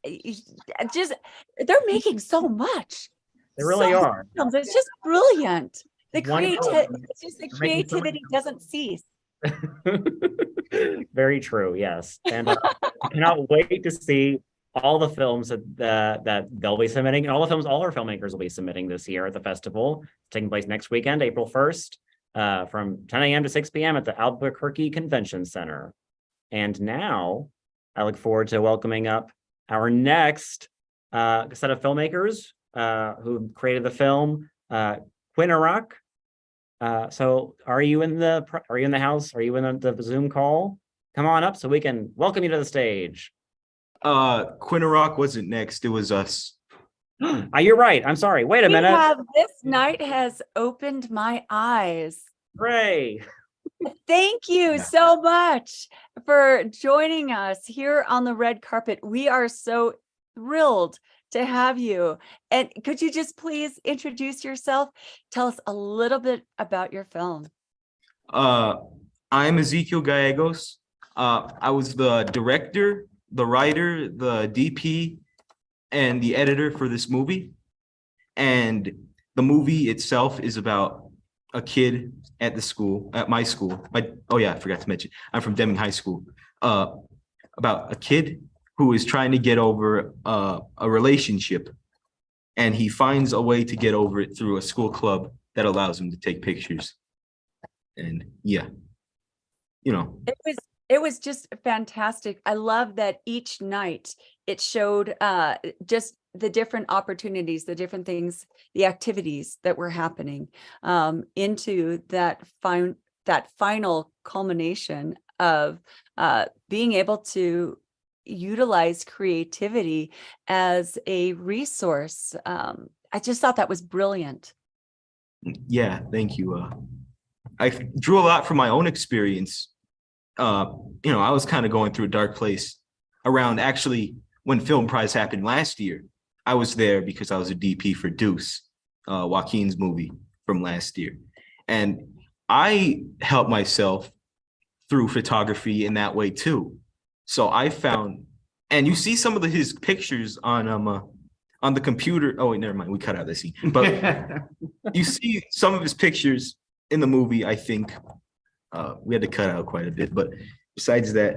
they're making so much. They really are. It's just brilliant. The Wonderful. creativity doesn't cease. Very true. Yes, and I cannot wait to see all the films that they'll be submitting, and all the films all our filmmakers will be submitting this year at the festival, taking place next weekend, April 1st, from 10 a.m. to 6 p.m. at the Albuquerque Convention Center. And now I look forward to welcoming up our next set of filmmakers who created the film, Quinok. So are you in the house? Are you in the Zoom call? Come on up so we can welcome you to the stage. Quinok wasn't next, it was us. You're right. I'm sorry. Wait a minute. This night has opened my eyes. Hooray. Thank you so much for joining us here on the red carpet. We are so thrilled to have you. And could you just please introduce yourself? Tell us a little bit about your film. I'm Ezekiel Gallegos. I was the director, the writer, the DP, and the editor for this movie. And the movie itself is about a kid at my school. Oh yeah, I forgot to mention, I'm from Deming High School. About a kid who is trying to get over a relationship, and he finds a way to get over it through a school club that allows him to take pictures. And yeah, It was just fantastic. I love that each night it showed just the different opportunities, the different things, the activities that were happening into that final culmination of being able to utilize creativity as a resource. I just thought that was brilliant. Yeah, thank you. I drew a lot from my own experience. I was kind of going through a dark place around actually when Film Prize happened last year. I was there because I was a DP for Deuce, Joaquin's movie from last year. And I helped myself through photography in that way too. So I found, and you see some of his pictures on the computer. Oh wait, never mind. We cut out this scene. But you see some of his pictures in the movie. I think we had to cut out quite a bit. But besides that,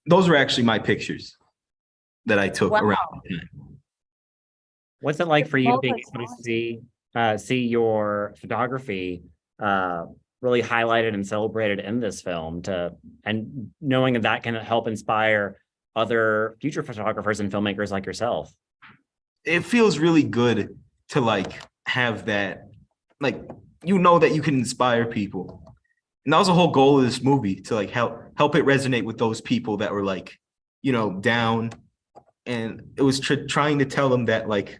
those were actually my pictures that I took Wow. around the time. What's it like for you Oh, being that's able to see your photography really highlighted and celebrated in this film, and knowing that that can help inspire other future photographers and filmmakers like yourself? It feels really good to like have that, like, you know, that you can inspire people. And that was the whole goal of this movie, to like help it resonate with those people that were like, you know, down. And it was trying to tell them that like,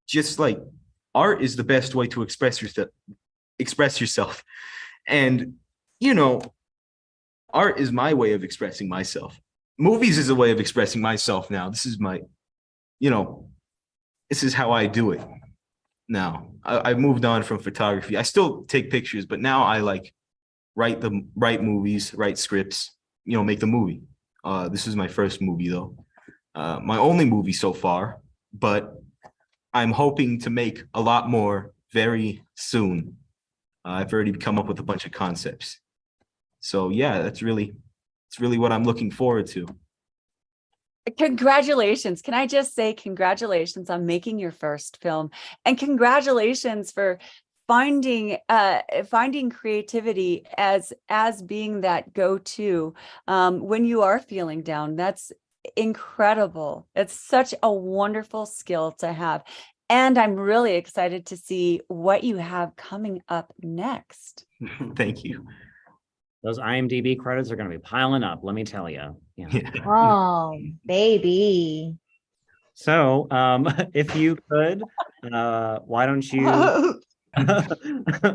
just like art is the best way to express yourself. And, you know, art is my way of expressing myself. Movies is a way of expressing myself now. This is my, you know, this is how I do it now. I moved on from photography. I still take pictures, but now I like write movies, write scripts, you know, make the movie. This is my first movie though. My only movie so far, but I'm hoping to make a lot more very soon. I've already come up with a bunch of concepts. So yeah, it's really what I'm looking forward to. Congratulations. Can I just say congratulations on making your first film, and congratulations for finding creativity as being that go-to when you are feeling down. That's incredible. It's such a wonderful skill to have. And I'm really excited to see what you have coming up next. Thank you. Those IMDb credits are going to be piling up, let me tell you. Yeah. Oh, baby. So, if you could, why don't you?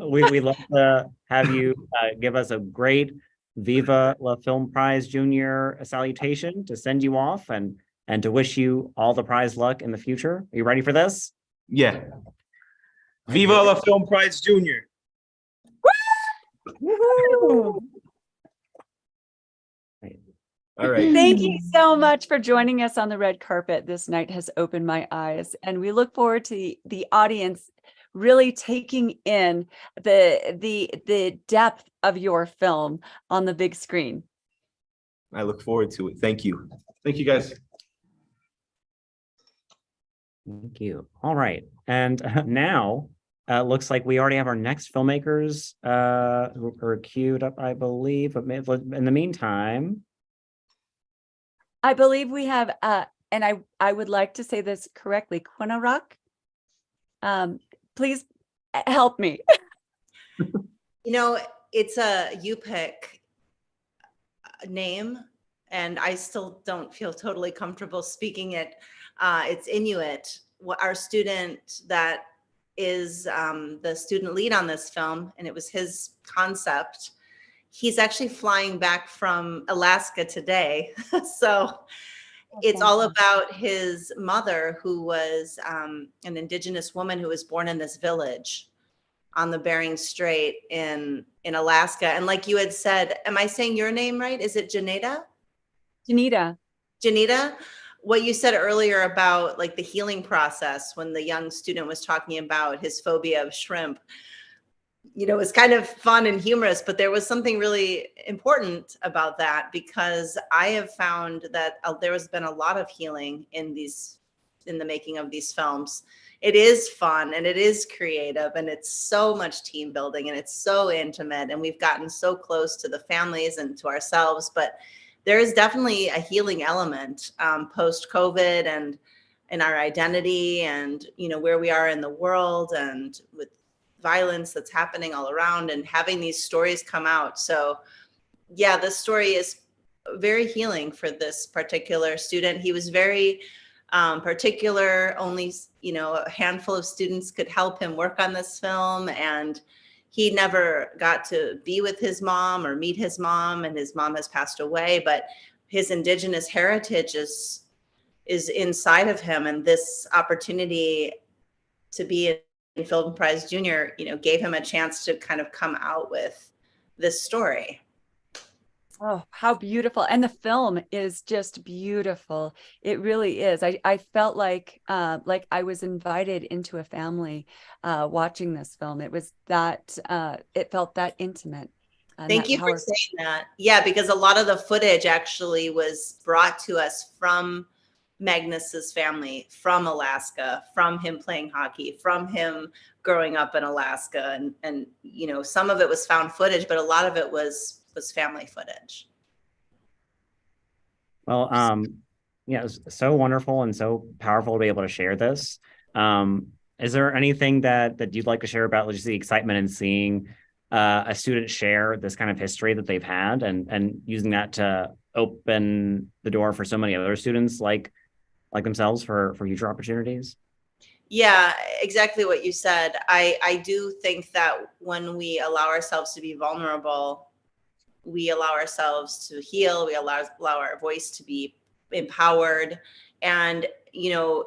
We'd love to have you give us a great Viva La Film Prize Junior salutation to send you off and to wish you all the prize luck in the future. Are you ready for this? Yeah. Viva La Film Prize Junior. Woo! All right. Thank you so much for joining us on the red carpet. This night has opened my eyes, and we look forward to the audience really taking in the depth of your film on the big screen. I look forward to it. Thank you. Thank you, guys. Thank you. All right. And now looks like we already have our next filmmakers who are queued up, I believe. But in the meantime, I believe we have, and I would like to say this correctly, Quinok. Please help me. You know, it's a Yupik name, and I still don't feel totally comfortable speaking it. It's Inuit. Our student that is the student lead on this film, and it was his concept. He's actually flying back from Alaska today. So it's all about his mother, who was an indigenous woman who was born in this village on the Bering Strait in Alaska. And like you had said, am I saying your name right? Is it Janita? Janita. Janita, what you said earlier about like the healing process when the young student was talking about his phobia of shrimp, you know, it was kind of fun and humorous, but there was something really important about that, because I have found that there has been a lot of healing in the making of these films. It is fun and it is creative and it's so much team building and it's so intimate, and we've gotten so close to the families and to ourselves, but there is definitely a healing element post-COVID and in our identity and, you know, where we are in the world and with violence that's happening all around, and having these stories come out. So yeah, this story is very healing for this particular student. He was very particular. Only, you know, a handful of students could help him work on this film, and he never got to be with his mom or meet his mom, and his mom has passed away, but his indigenous heritage is inside of him, and this opportunity to be in Film Prize Junior, you know, gave him a chance to kind of come out with this story. Oh, how beautiful. And the film is just beautiful. It really is. I felt like I was invited into a family watching this film. It was that it felt that intimate and Thank that you for powerful. saying that. Yeah, because a lot of the footage actually was brought to us from Magnus's family, from Alaska, from him playing hockey, from him growing up in Alaska, and you know, some of it was found footage, but a lot of it was family footage. Well, yeah, it was so wonderful and so powerful to be able to share this. Is there anything that you'd like to share about just the excitement in seeing a student share this kind of history that they've had and using that to open the door for so many other students like themselves for future opportunities? Yeah, exactly what you said. I do think that when we allow ourselves to be vulnerable, we allow ourselves to heal, we allow our voice to be empowered. And, you know,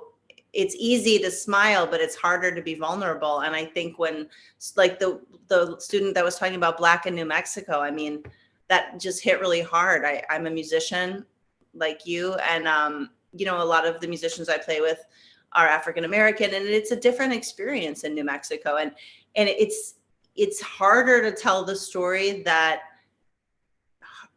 it's easy to smile, but it's harder to be vulnerable. And I think when, like the student that was talking about Black in New Mexico, I mean, that just hit really hard. I'm a musician like you, and you know, a lot of the musicians I play with are African American, and it's a different experience in New Mexico. And it's harder to tell the story that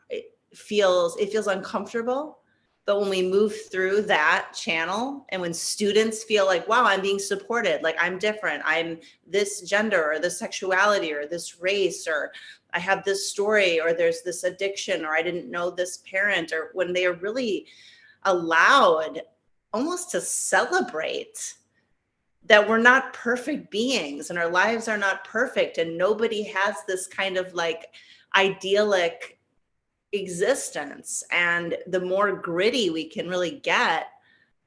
it feels uncomfortable. But when we move through that channel, and when students feel like, wow, I'm being supported, like I'm different, I'm this gender or this sexuality or this race, or I have this story, or there's this addiction, or I didn't know this parent, or when they are really allowed almost to celebrate that we're not perfect beings and our lives are not perfect, and nobody has this kind of like idyllic existence, and the more gritty we can really get.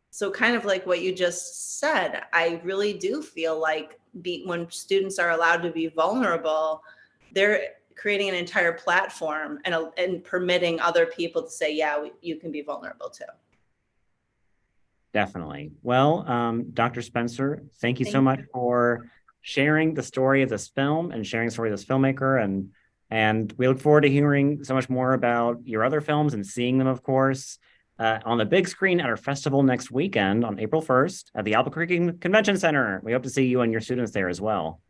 So kind of like what you just said, I really do feel like when students are allowed to be vulnerable, they're creating an entire platform and permitting other people to say, yeah, you can be vulnerable too. Definitely. Well, Dr. Spencer, thank you so much for sharing the story of this film and sharing the story of this filmmaker. And we look forward to hearing so much more about your other films and seeing them, of course, on the big screen at our festival next weekend on April 1st at the Albuquerque Convention Center. We hope to see you and your students there as well.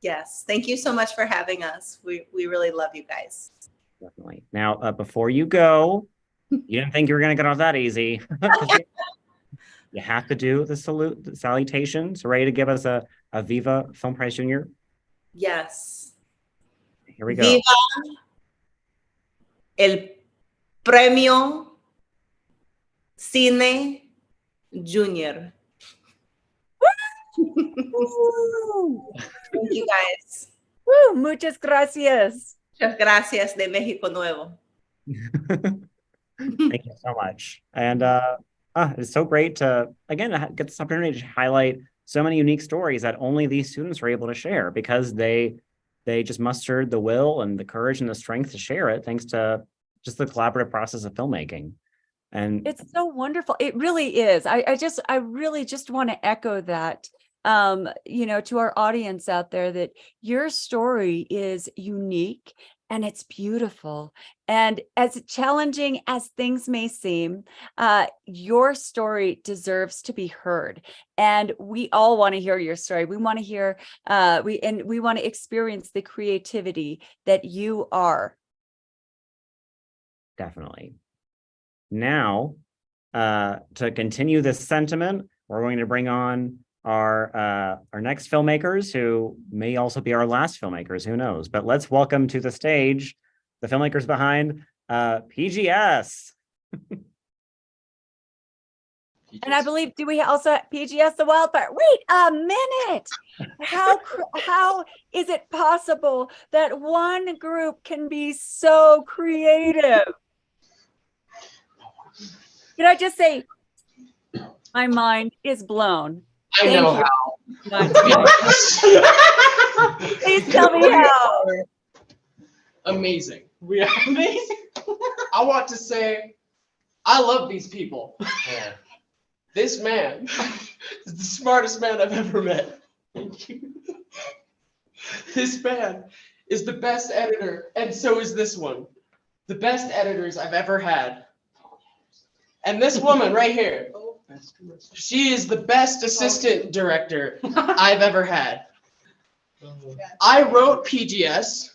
Yes. Thank you so much for having us. We really love you guys. Definitely. Now, before you go, you didn't think you were going to get off that easy. You have to do the salutation. So ready to give us a Viva Film Prize Junior? Yes. Here we go. Viva el Premio Cine Junior. Thank you guys. Woo, muchas gracias. Muchas gracias de México Nuevo. Thank you so much. And it's so great to, again, get this opportunity to highlight so many unique stories that only these students were able to share because they just mustered the will and the courage and the strength to share it thanks to just the collaborative process of filmmaking. And it's so wonderful. It really is. I really just want to echo that, you know, to our audience out there, that your story is unique and it's beautiful. And as challenging as things may seem, your story deserves to be heard. And we all want to hear your story. We want to hear, we want to experience the creativity that you are. Definitely. Now, to continue this sentiment, we're going to bring on our next filmmakers, who may also be our last filmmakers, who knows? But let's welcome to the stage the filmmakers behind PGS. And I believe, do we also have PGS the Wildfire? Wait a minute. How is it possible that one group can be so creative? Can I just say, my mind is blown. I know how. Please tell me how. Amazing. We are amazing. I want to say, I love these people. Yeah. This man is the smartest man I've ever met. Thank you. This man is the best editor, and so is this one. the best editors I've ever had. And this woman right here, she is the best assistant director I've ever had. I wrote PGS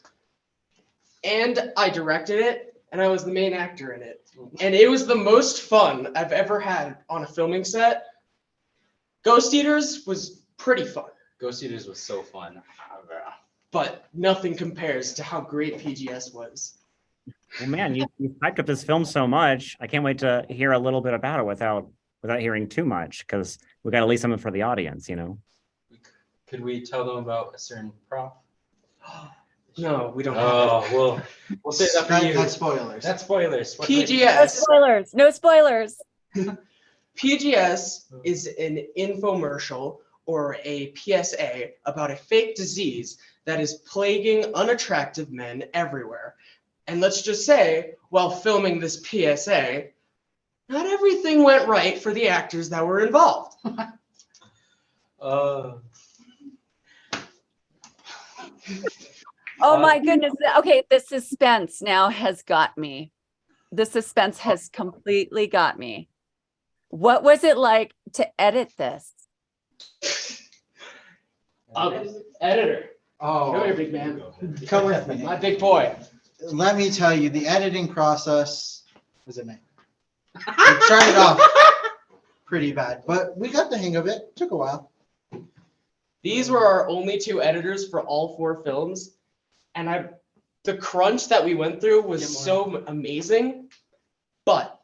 and I directed it and I was the main actor in it. And it was the most fun I've ever had on a filming set. Ghost Eaters was pretty fun. Ghost Eaters was so fun. But nothing compares to how great PGS was. Well, man, you hyped up this film so much. I can't wait to hear a little bit about it without hearing too much, because we got to leave something for the audience, you know. Could we tell them about a certain prop? No, we don't have Oh, we'll say that for you. That's spoilers. That's spoilers. No PGS. spoilers. No spoilers. PGS is an infomercial or a PSA about a fake disease that is plaguing unattractive men everywhere. And let's just say, while filming this PSA, not everything went right for the actors that were involved. Oh my goodness. Okay, the suspense now has got me. The suspense has completely got me. What was it like to edit this? Editor. Oh, Come here, big man. come with me. My big boy. Let me tell you, the editing process was a nightmare. We started off pretty bad, but we got the hang of it. Took a while. These were our only two editors for all 4 films. And the crunch that we went through was so amazing. But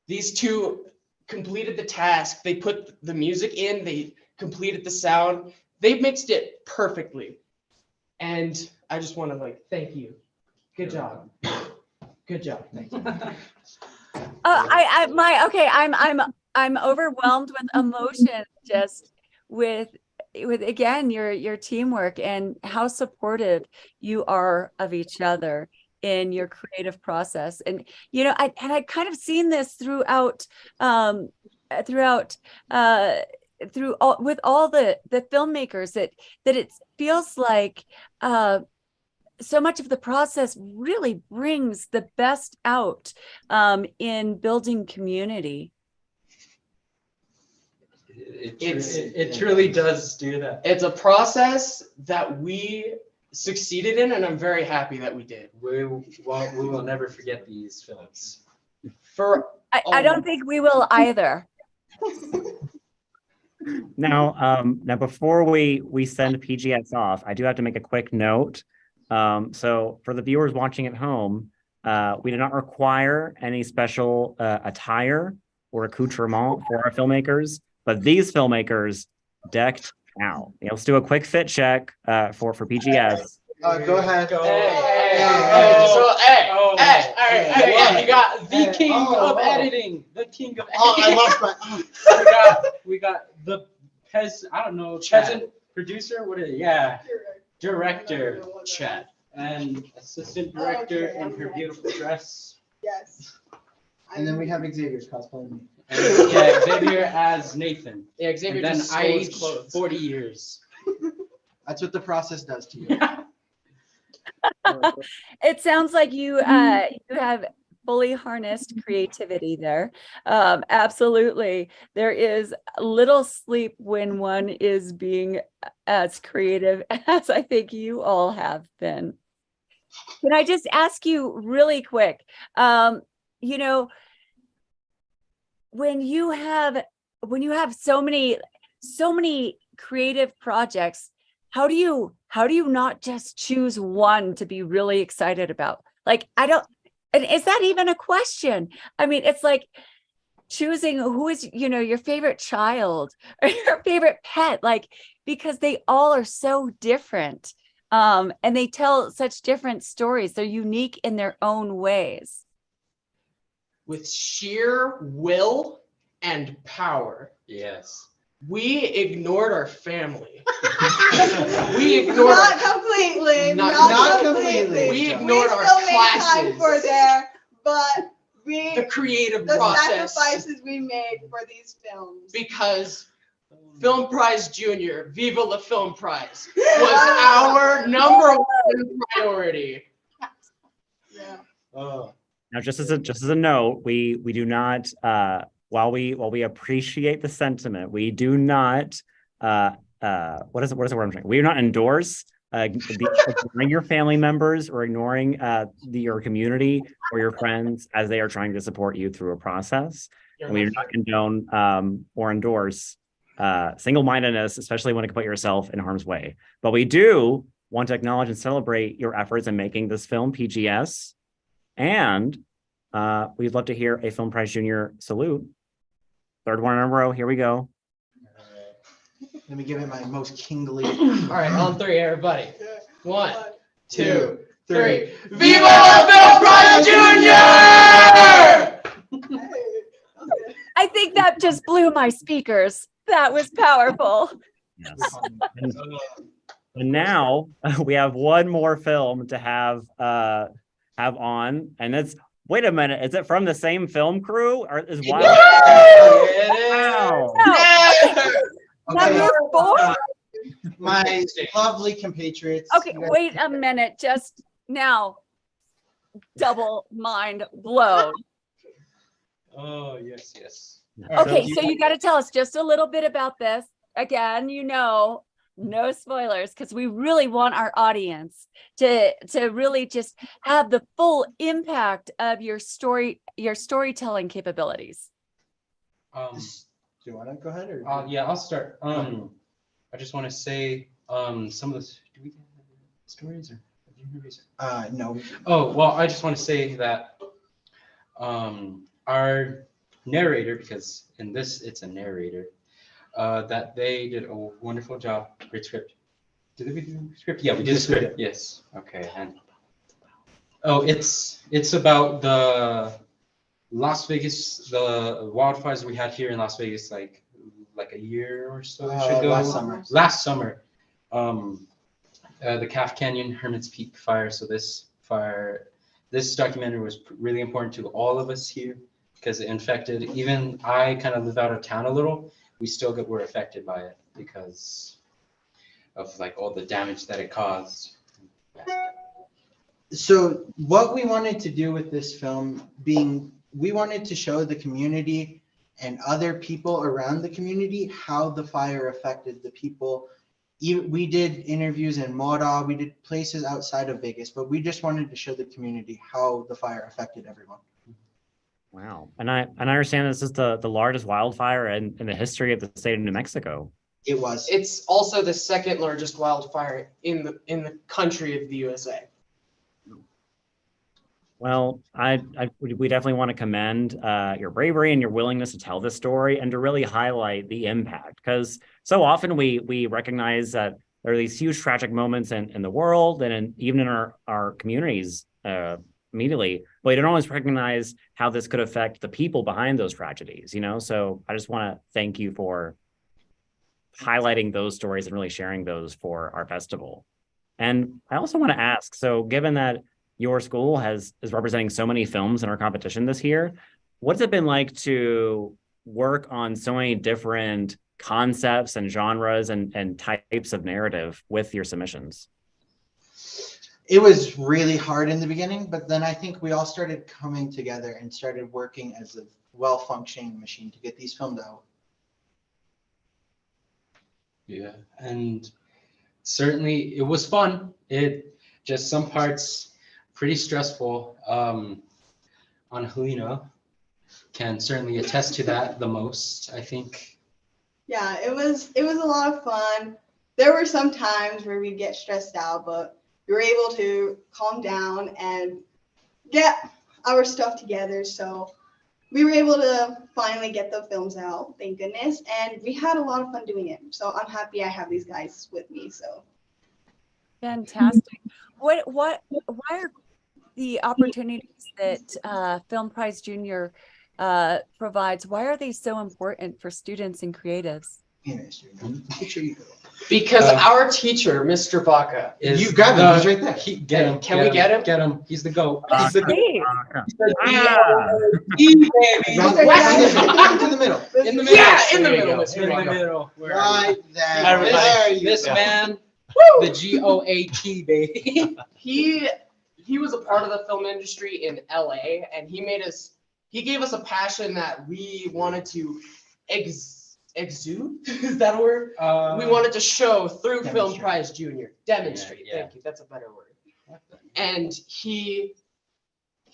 these two completed the task. They put the music in, they completed the sound. They mixed it perfectly. And I just want to thank you. Good job. Good job. Thank you. I'm overwhelmed with emotion just with again your teamwork and how supportive you are of each other in your creative process. And you know, I kind of seen this through all with all the filmmakers that it feels like so much of the process really brings the best out in building community. It truly does do that. It's a process that we succeeded in, and I'm very happy that we did. We will never forget these films. I don't think we will either. Now, before we send PGS off, I do have to make a quick note. So for the viewers watching at home, we do not require any special attire or accoutrement for our filmmakers, but these filmmakers decked out. Let's do a quick fit check for PGS. Go ahead. You got the king of editing. The king of editing. Oh, I lost my. we got the I don't know, peasant producer. What is it? Yeah, director Chad and assistant director in her beautiful dress. Yes. And then we have Xavier's cosplaying me. And, yeah, Xavier as Nathan. Yeah, Xavier. And then just I stole his aged clothes. 40 years. That's what the process does to you. It sounds like you have fully harnessed creativity there. Absolutely. There is little sleep when one is being as creative as I think you all have been. Can I just ask you really quick, you know, when you have so many creative projects, how do you not just choose one to be really excited about? And is that even a question? I mean, it's like choosing who is, your favorite child or your favorite pet, because they all are so different. And they tell such different stories. They're unique in their own ways. With sheer will and power. Yes. We ignored our family. We ignored Not completely. Not completely. We ignored our still made classes. time for there, but The creative the process. sacrifices we made for these films. Because Film Prize Junior, Viva la Film Prize, was our number one priority. Yeah. Now, just as a note, we do not while we appreciate the sentiment, we do not what is the word I'm trying? We do not endorse ignoring your family members or ignoring your community or your friends as they are trying to support you through a process. And we do not condone or endorse single-mindedness, especially when it can put yourself in harm's way. But we do want to acknowledge and celebrate your efforts in making this film PGS. And we'd love to hear a Film Prize Junior salute. Third one in a row. Here we go. Let me give it my most kingly. All right, on three, everybody. 1, 2, 3. Viva la Film Prize Junior! I think that just blew my speakers. That was powerful. Yes. And now we have one more film to have on, and it's, wait a minute, is it from the same film crew or is Wildfire? Wow. Number 4. My lovely compatriots. Okay, wait a minute. Just now, double mind blown. Oh, yes, yes. Okay, so you got to tell us just a little bit about this. Again, no spoilers, because we really want our audience to really just have the full impact of your storytelling capabilities. Do you want to go ahead or? Yeah, I'll start. I just want to say some of the. Do we get stories or interviews? No. Oh well, I just want to say that our narrator, because in this it's a narrator, that they did a wonderful job. Great script. Did we do the script? Yeah, we did the script. Yes. Okay. And it's about the Las Vegas, the wildfires we had here in Las Vegas, like a year or so ago. Last summer. The Calf Canyon Hermit's Peak fire. So this documentary was really important to all of us here because it infected. Even I kind of live out of town a little. We still were affected by it because of like all the damage that it caused. So what we wanted to do with this film we wanted to show the community and other people around the community how the fire affected the people. We did interviews in Mora, we did places outside of Vegas, but we just wanted to show the community how the fire affected everyone. Wow. And I understand this is the largest wildfire in the history of the state of New Mexico. It was. It's also the second largest wildfire in the country of the USA. Well, we definitely want to commend your bravery and your willingness to tell this story and to really highlight the impact, because so often we recognize that there are these huge tragic moments in the world and even in our communities immediately, but we don't always recognize how this could affect the people behind those tragedies, So I just want to thank you for highlighting those stories and really sharing those for our festival. And I also want to ask, so given that your school is representing so many films in our competition this year, what's it been like to work on so many different concepts and genres and types of narrative with your submissions? It was really hard in the beginning, but then I think we all started coming together and started working as a well-functioning machine to get these filmed out. Yeah, and certainly it was fun. It just some parts pretty stressful. Angelina can certainly attest to that the most, I think. Yeah, it was a lot of fun. There were some times where we'd get stressed out, but we were able to calm down and get our stuff together. So we were able to finally get the films out, thank goodness. And we had a lot of fun doing it. So I'm happy I have these guys with me. So fantastic. Why are the opportunities that Film Prize Junior provides, why are they so important for students and creatives? Because our teacher, Mr. Baca, is you got him. He's right there. Get him. Can we get him? Get him. He's the GOAT. He's the GOAT. Into the middle. In the middle. Yeah, in the middle. In the middle. Right there. This man, the GOAT, baby. he he was a part of the film industry in LA, and he gave us a passion that we wanted to exude. Is that a word? We wanted to show through Film Prize Junior. Demonstrate. Thank you. That's a better word. And he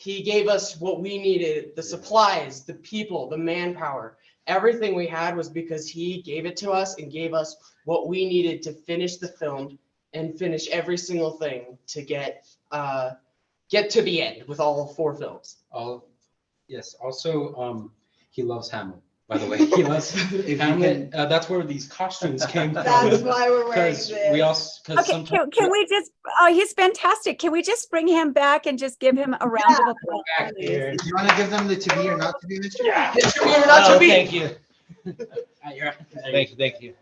gave us what we needed, the supplies, the people, the manpower. Everything we had was because he gave it to us and gave us what we needed to finish the film and finish every single thing to get to the end with all 4 films. Yes. Also, he loves Hamlet. By the way, he loves Hamlet. That's where these costumes came from. That's why we're wearing Because this. we also Okay, can we just, he's fantastic. Can we just bring him back and just give him a round of applause? please? You want to give them the to be or not to be, Mr. Yeah. To be or not to be. Thank you. Thank you.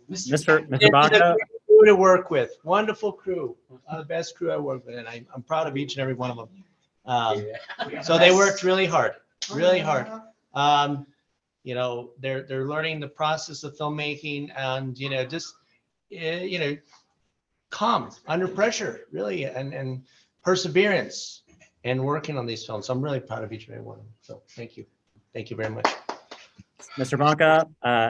Mr. Baca. Crew to work with, wonderful crew, the best crew I worked with, and I'm proud of each and every one of them. So they worked really hard, really hard. You know, they're learning the process of filmmaking, and just calm under pressure, really, and perseverance and working on these films. So I'm really proud of each and every one of them. So thank you very much. Mr. Baca,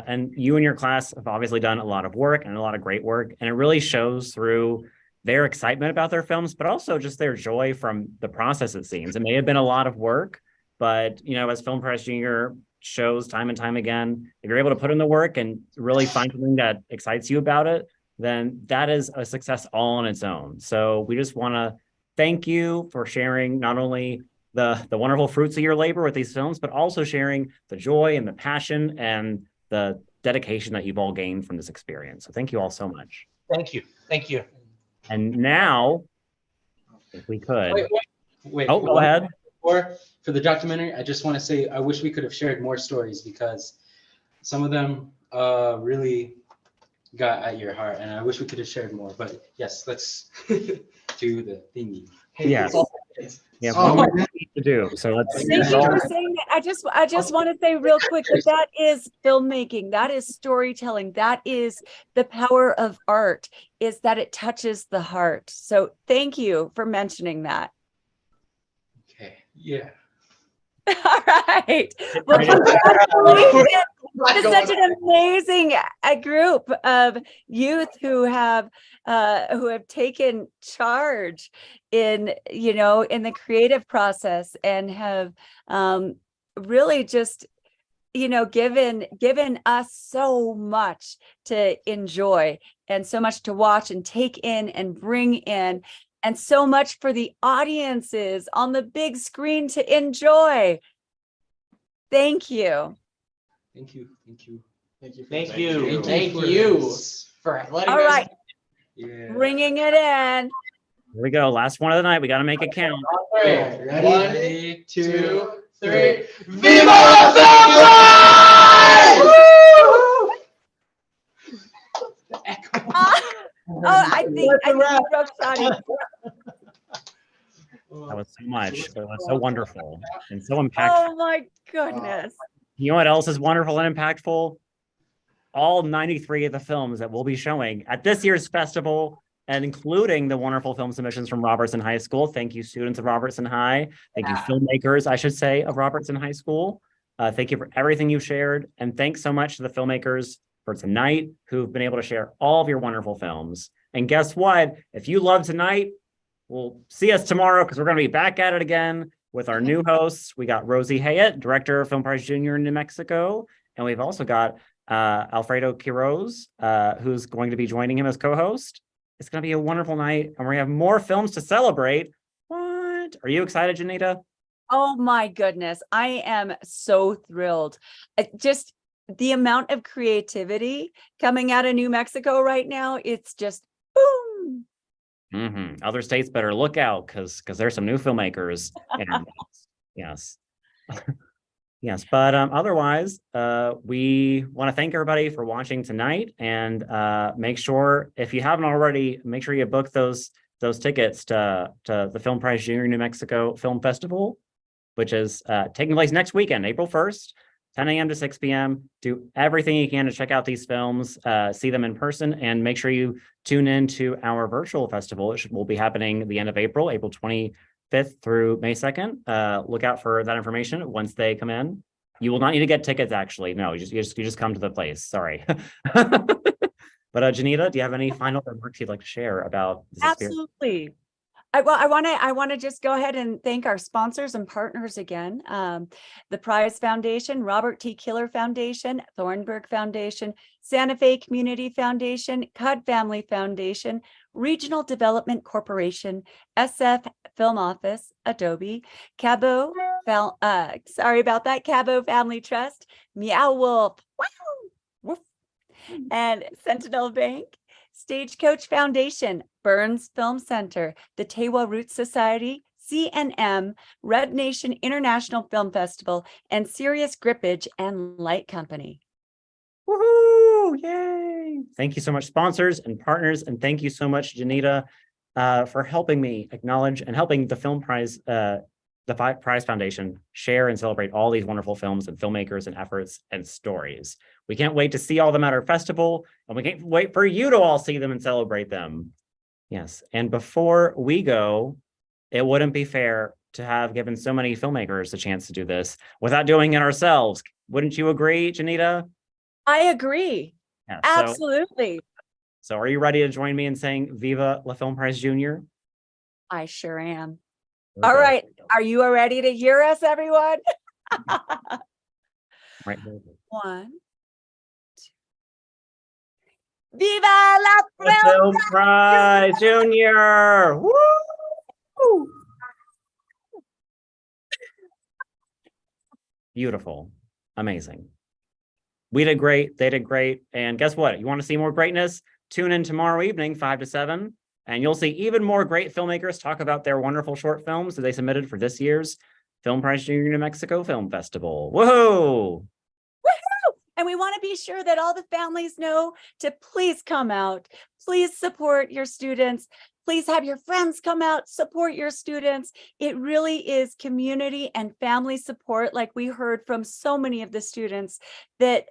and you and your class have obviously done a lot of work and a lot of great work, and it really shows through their excitement about their films, but also just their joy from the process, it seems. It may have been a lot of work, but, as Film Prize Junior shows time and time again, if you're able to put in the work and really find something that excites you about it, then that is a success all on its own. So we just want to thank you for sharing not only the wonderful fruits of your labor with these films, but also sharing the joy and the passion and the dedication that you've all gained from this experience. So thank you all so much. Thank you. Thank you. And now, if we could. Wait. Oh, go ahead. Or for the documentary, I just want to say I wish we could have shared more stories, because some of them really got at your heart, and I wish we could have shared more. But yes, let's do the thingy. Yes. Yeah, Oh, one more thing to do. So let's. Thank you for saying that. I just want to say real quick that is filmmaking. That is storytelling. That is the power of art, is that it touches the heart. So thank you for mentioning that. Okay. Yeah. All right. Well, congratulations to such an amazing group of youth who have taken charge in the creative process and have really just given us so much to enjoy and so much to watch and take in and bring in, and so much for the audiences on the big screen to enjoy. Thank you. Thank you. Thank you. Thank you. Thank you for letting All us. right. Yeah. Bringing it in. Here we go. Last one of the night. We got to make it count. Ready? 1, 2, 3. Viva la Film I think broke Shadi. That was so much. It was so wonderful and so impactful. Oh my goodness. You know what else is wonderful and impactful? All 93 of the films that we'll be showing at this year's festival, and including the wonderful film submissions from Robertson High School. Thank you, students of Robertson High. Thank you, filmmakers, I should say, of Robertson High School. Thank you for everything you shared. And thanks so much to the filmmakers for tonight who've been able to share all of your wonderful films. And guess what? If you love tonight, we'll see us tomorrow, because we're going to be back at it again with our new hosts. We got Rosie Hayet, director of Film Prize Junior in New Mexico. And we've also got Alfredo Quiroz, who's going to be joining him as co-host. It's going to be a wonderful night, and we're going to have more films to celebrate. What? Are you excited, Janita? Oh my goodness. I am so thrilled. Just the amount of creativity coming out of New Mexico right now, it's just boom. Mm-hmm. Other states better look out, because there's some new filmmakers. And yes. Yes, but otherwise, we want to thank everybody for watching tonight, and make sure, if you haven't already, make sure you book those tickets to the Film Prize Junior New Mexico Film Festival, which is taking place next weekend, April 1st. 10 a.m. to 6 p.m. Do everything you can to check out these films, see them in person, and make sure you tune in to our virtual festival, which will be happening the end of April, April 25th through May 2nd. Look out for that information once they come in. You will not need to get tickets, actually. No, you just come to the place. Sorry. But Janita, do you have any final remarks you'd like to share about this experience? Absolutely. I want to just go ahead and thank our sponsors and partners again. The Prize Foundation, Robert T. Killer Foundation, Thornburg Foundation, Santa Fe Community Foundation, Cudd Family Foundation, Regional Development Corporation, SF Film Office, Adobe, Cabo, sorry about that, Cabo Family Trust, Meow Wolf, wow, woof, and Sentinel Bank, Stagecoach Foundation, Burns Film Center, the Tewa Roots Society, CNM, Red Nation International Film Festival, and Serious Grippage and Light Company. Woohoo! Yay! Thank you so much, sponsors and partners, and thank you so much, Janita, for helping me acknowledge and helping the Film Prize, the Prize Foundation share and celebrate all these wonderful films and filmmakers and efforts and stories. We can't wait to see all of them at our festival, and we can't wait for you to all see them and celebrate them. Yes, and before we go, it wouldn't be fair to have given so many filmmakers a chance to do this without doing it ourselves. Wouldn't you agree, Janita? I agree. Yeah, Absolutely. So are you ready to join me in saying Viva la Film Prize Junior? I sure am. Okay. All right. Are you ready to hear us, everyone? Right. 1, 2. Viva la The Film Prize Junior! Woo! Beautiful. Amazing. We did great. They did great. And guess what? You want to see more greatness? Tune in tomorrow evening, 5 to 7, and you'll see even more great filmmakers talk about their wonderful short films that they submitted for this year's Film Prize Junior New Mexico Film Festival. Woohoo! Woohoo! And we want to be sure that all the families know to please come out. Please support your students. Please have your friends come out, support your students. It really is community and family support, like we heard from so many of the students, that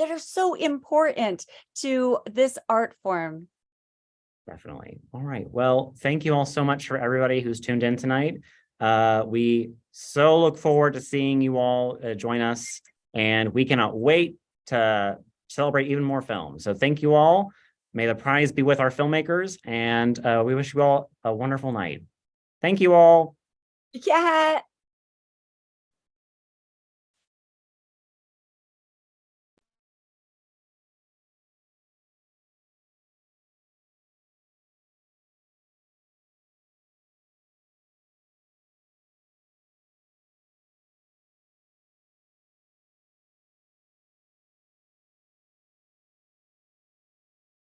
are so important to this art form. Definitely. All right. Well, thank you all so much for everybody who's tuned in tonight. We so look forward to seeing you all join us, and we cannot wait to celebrate even more films. So thank you all. May the prize be with our filmmakers, and we wish you all a wonderful night. Thank you all. Yeah.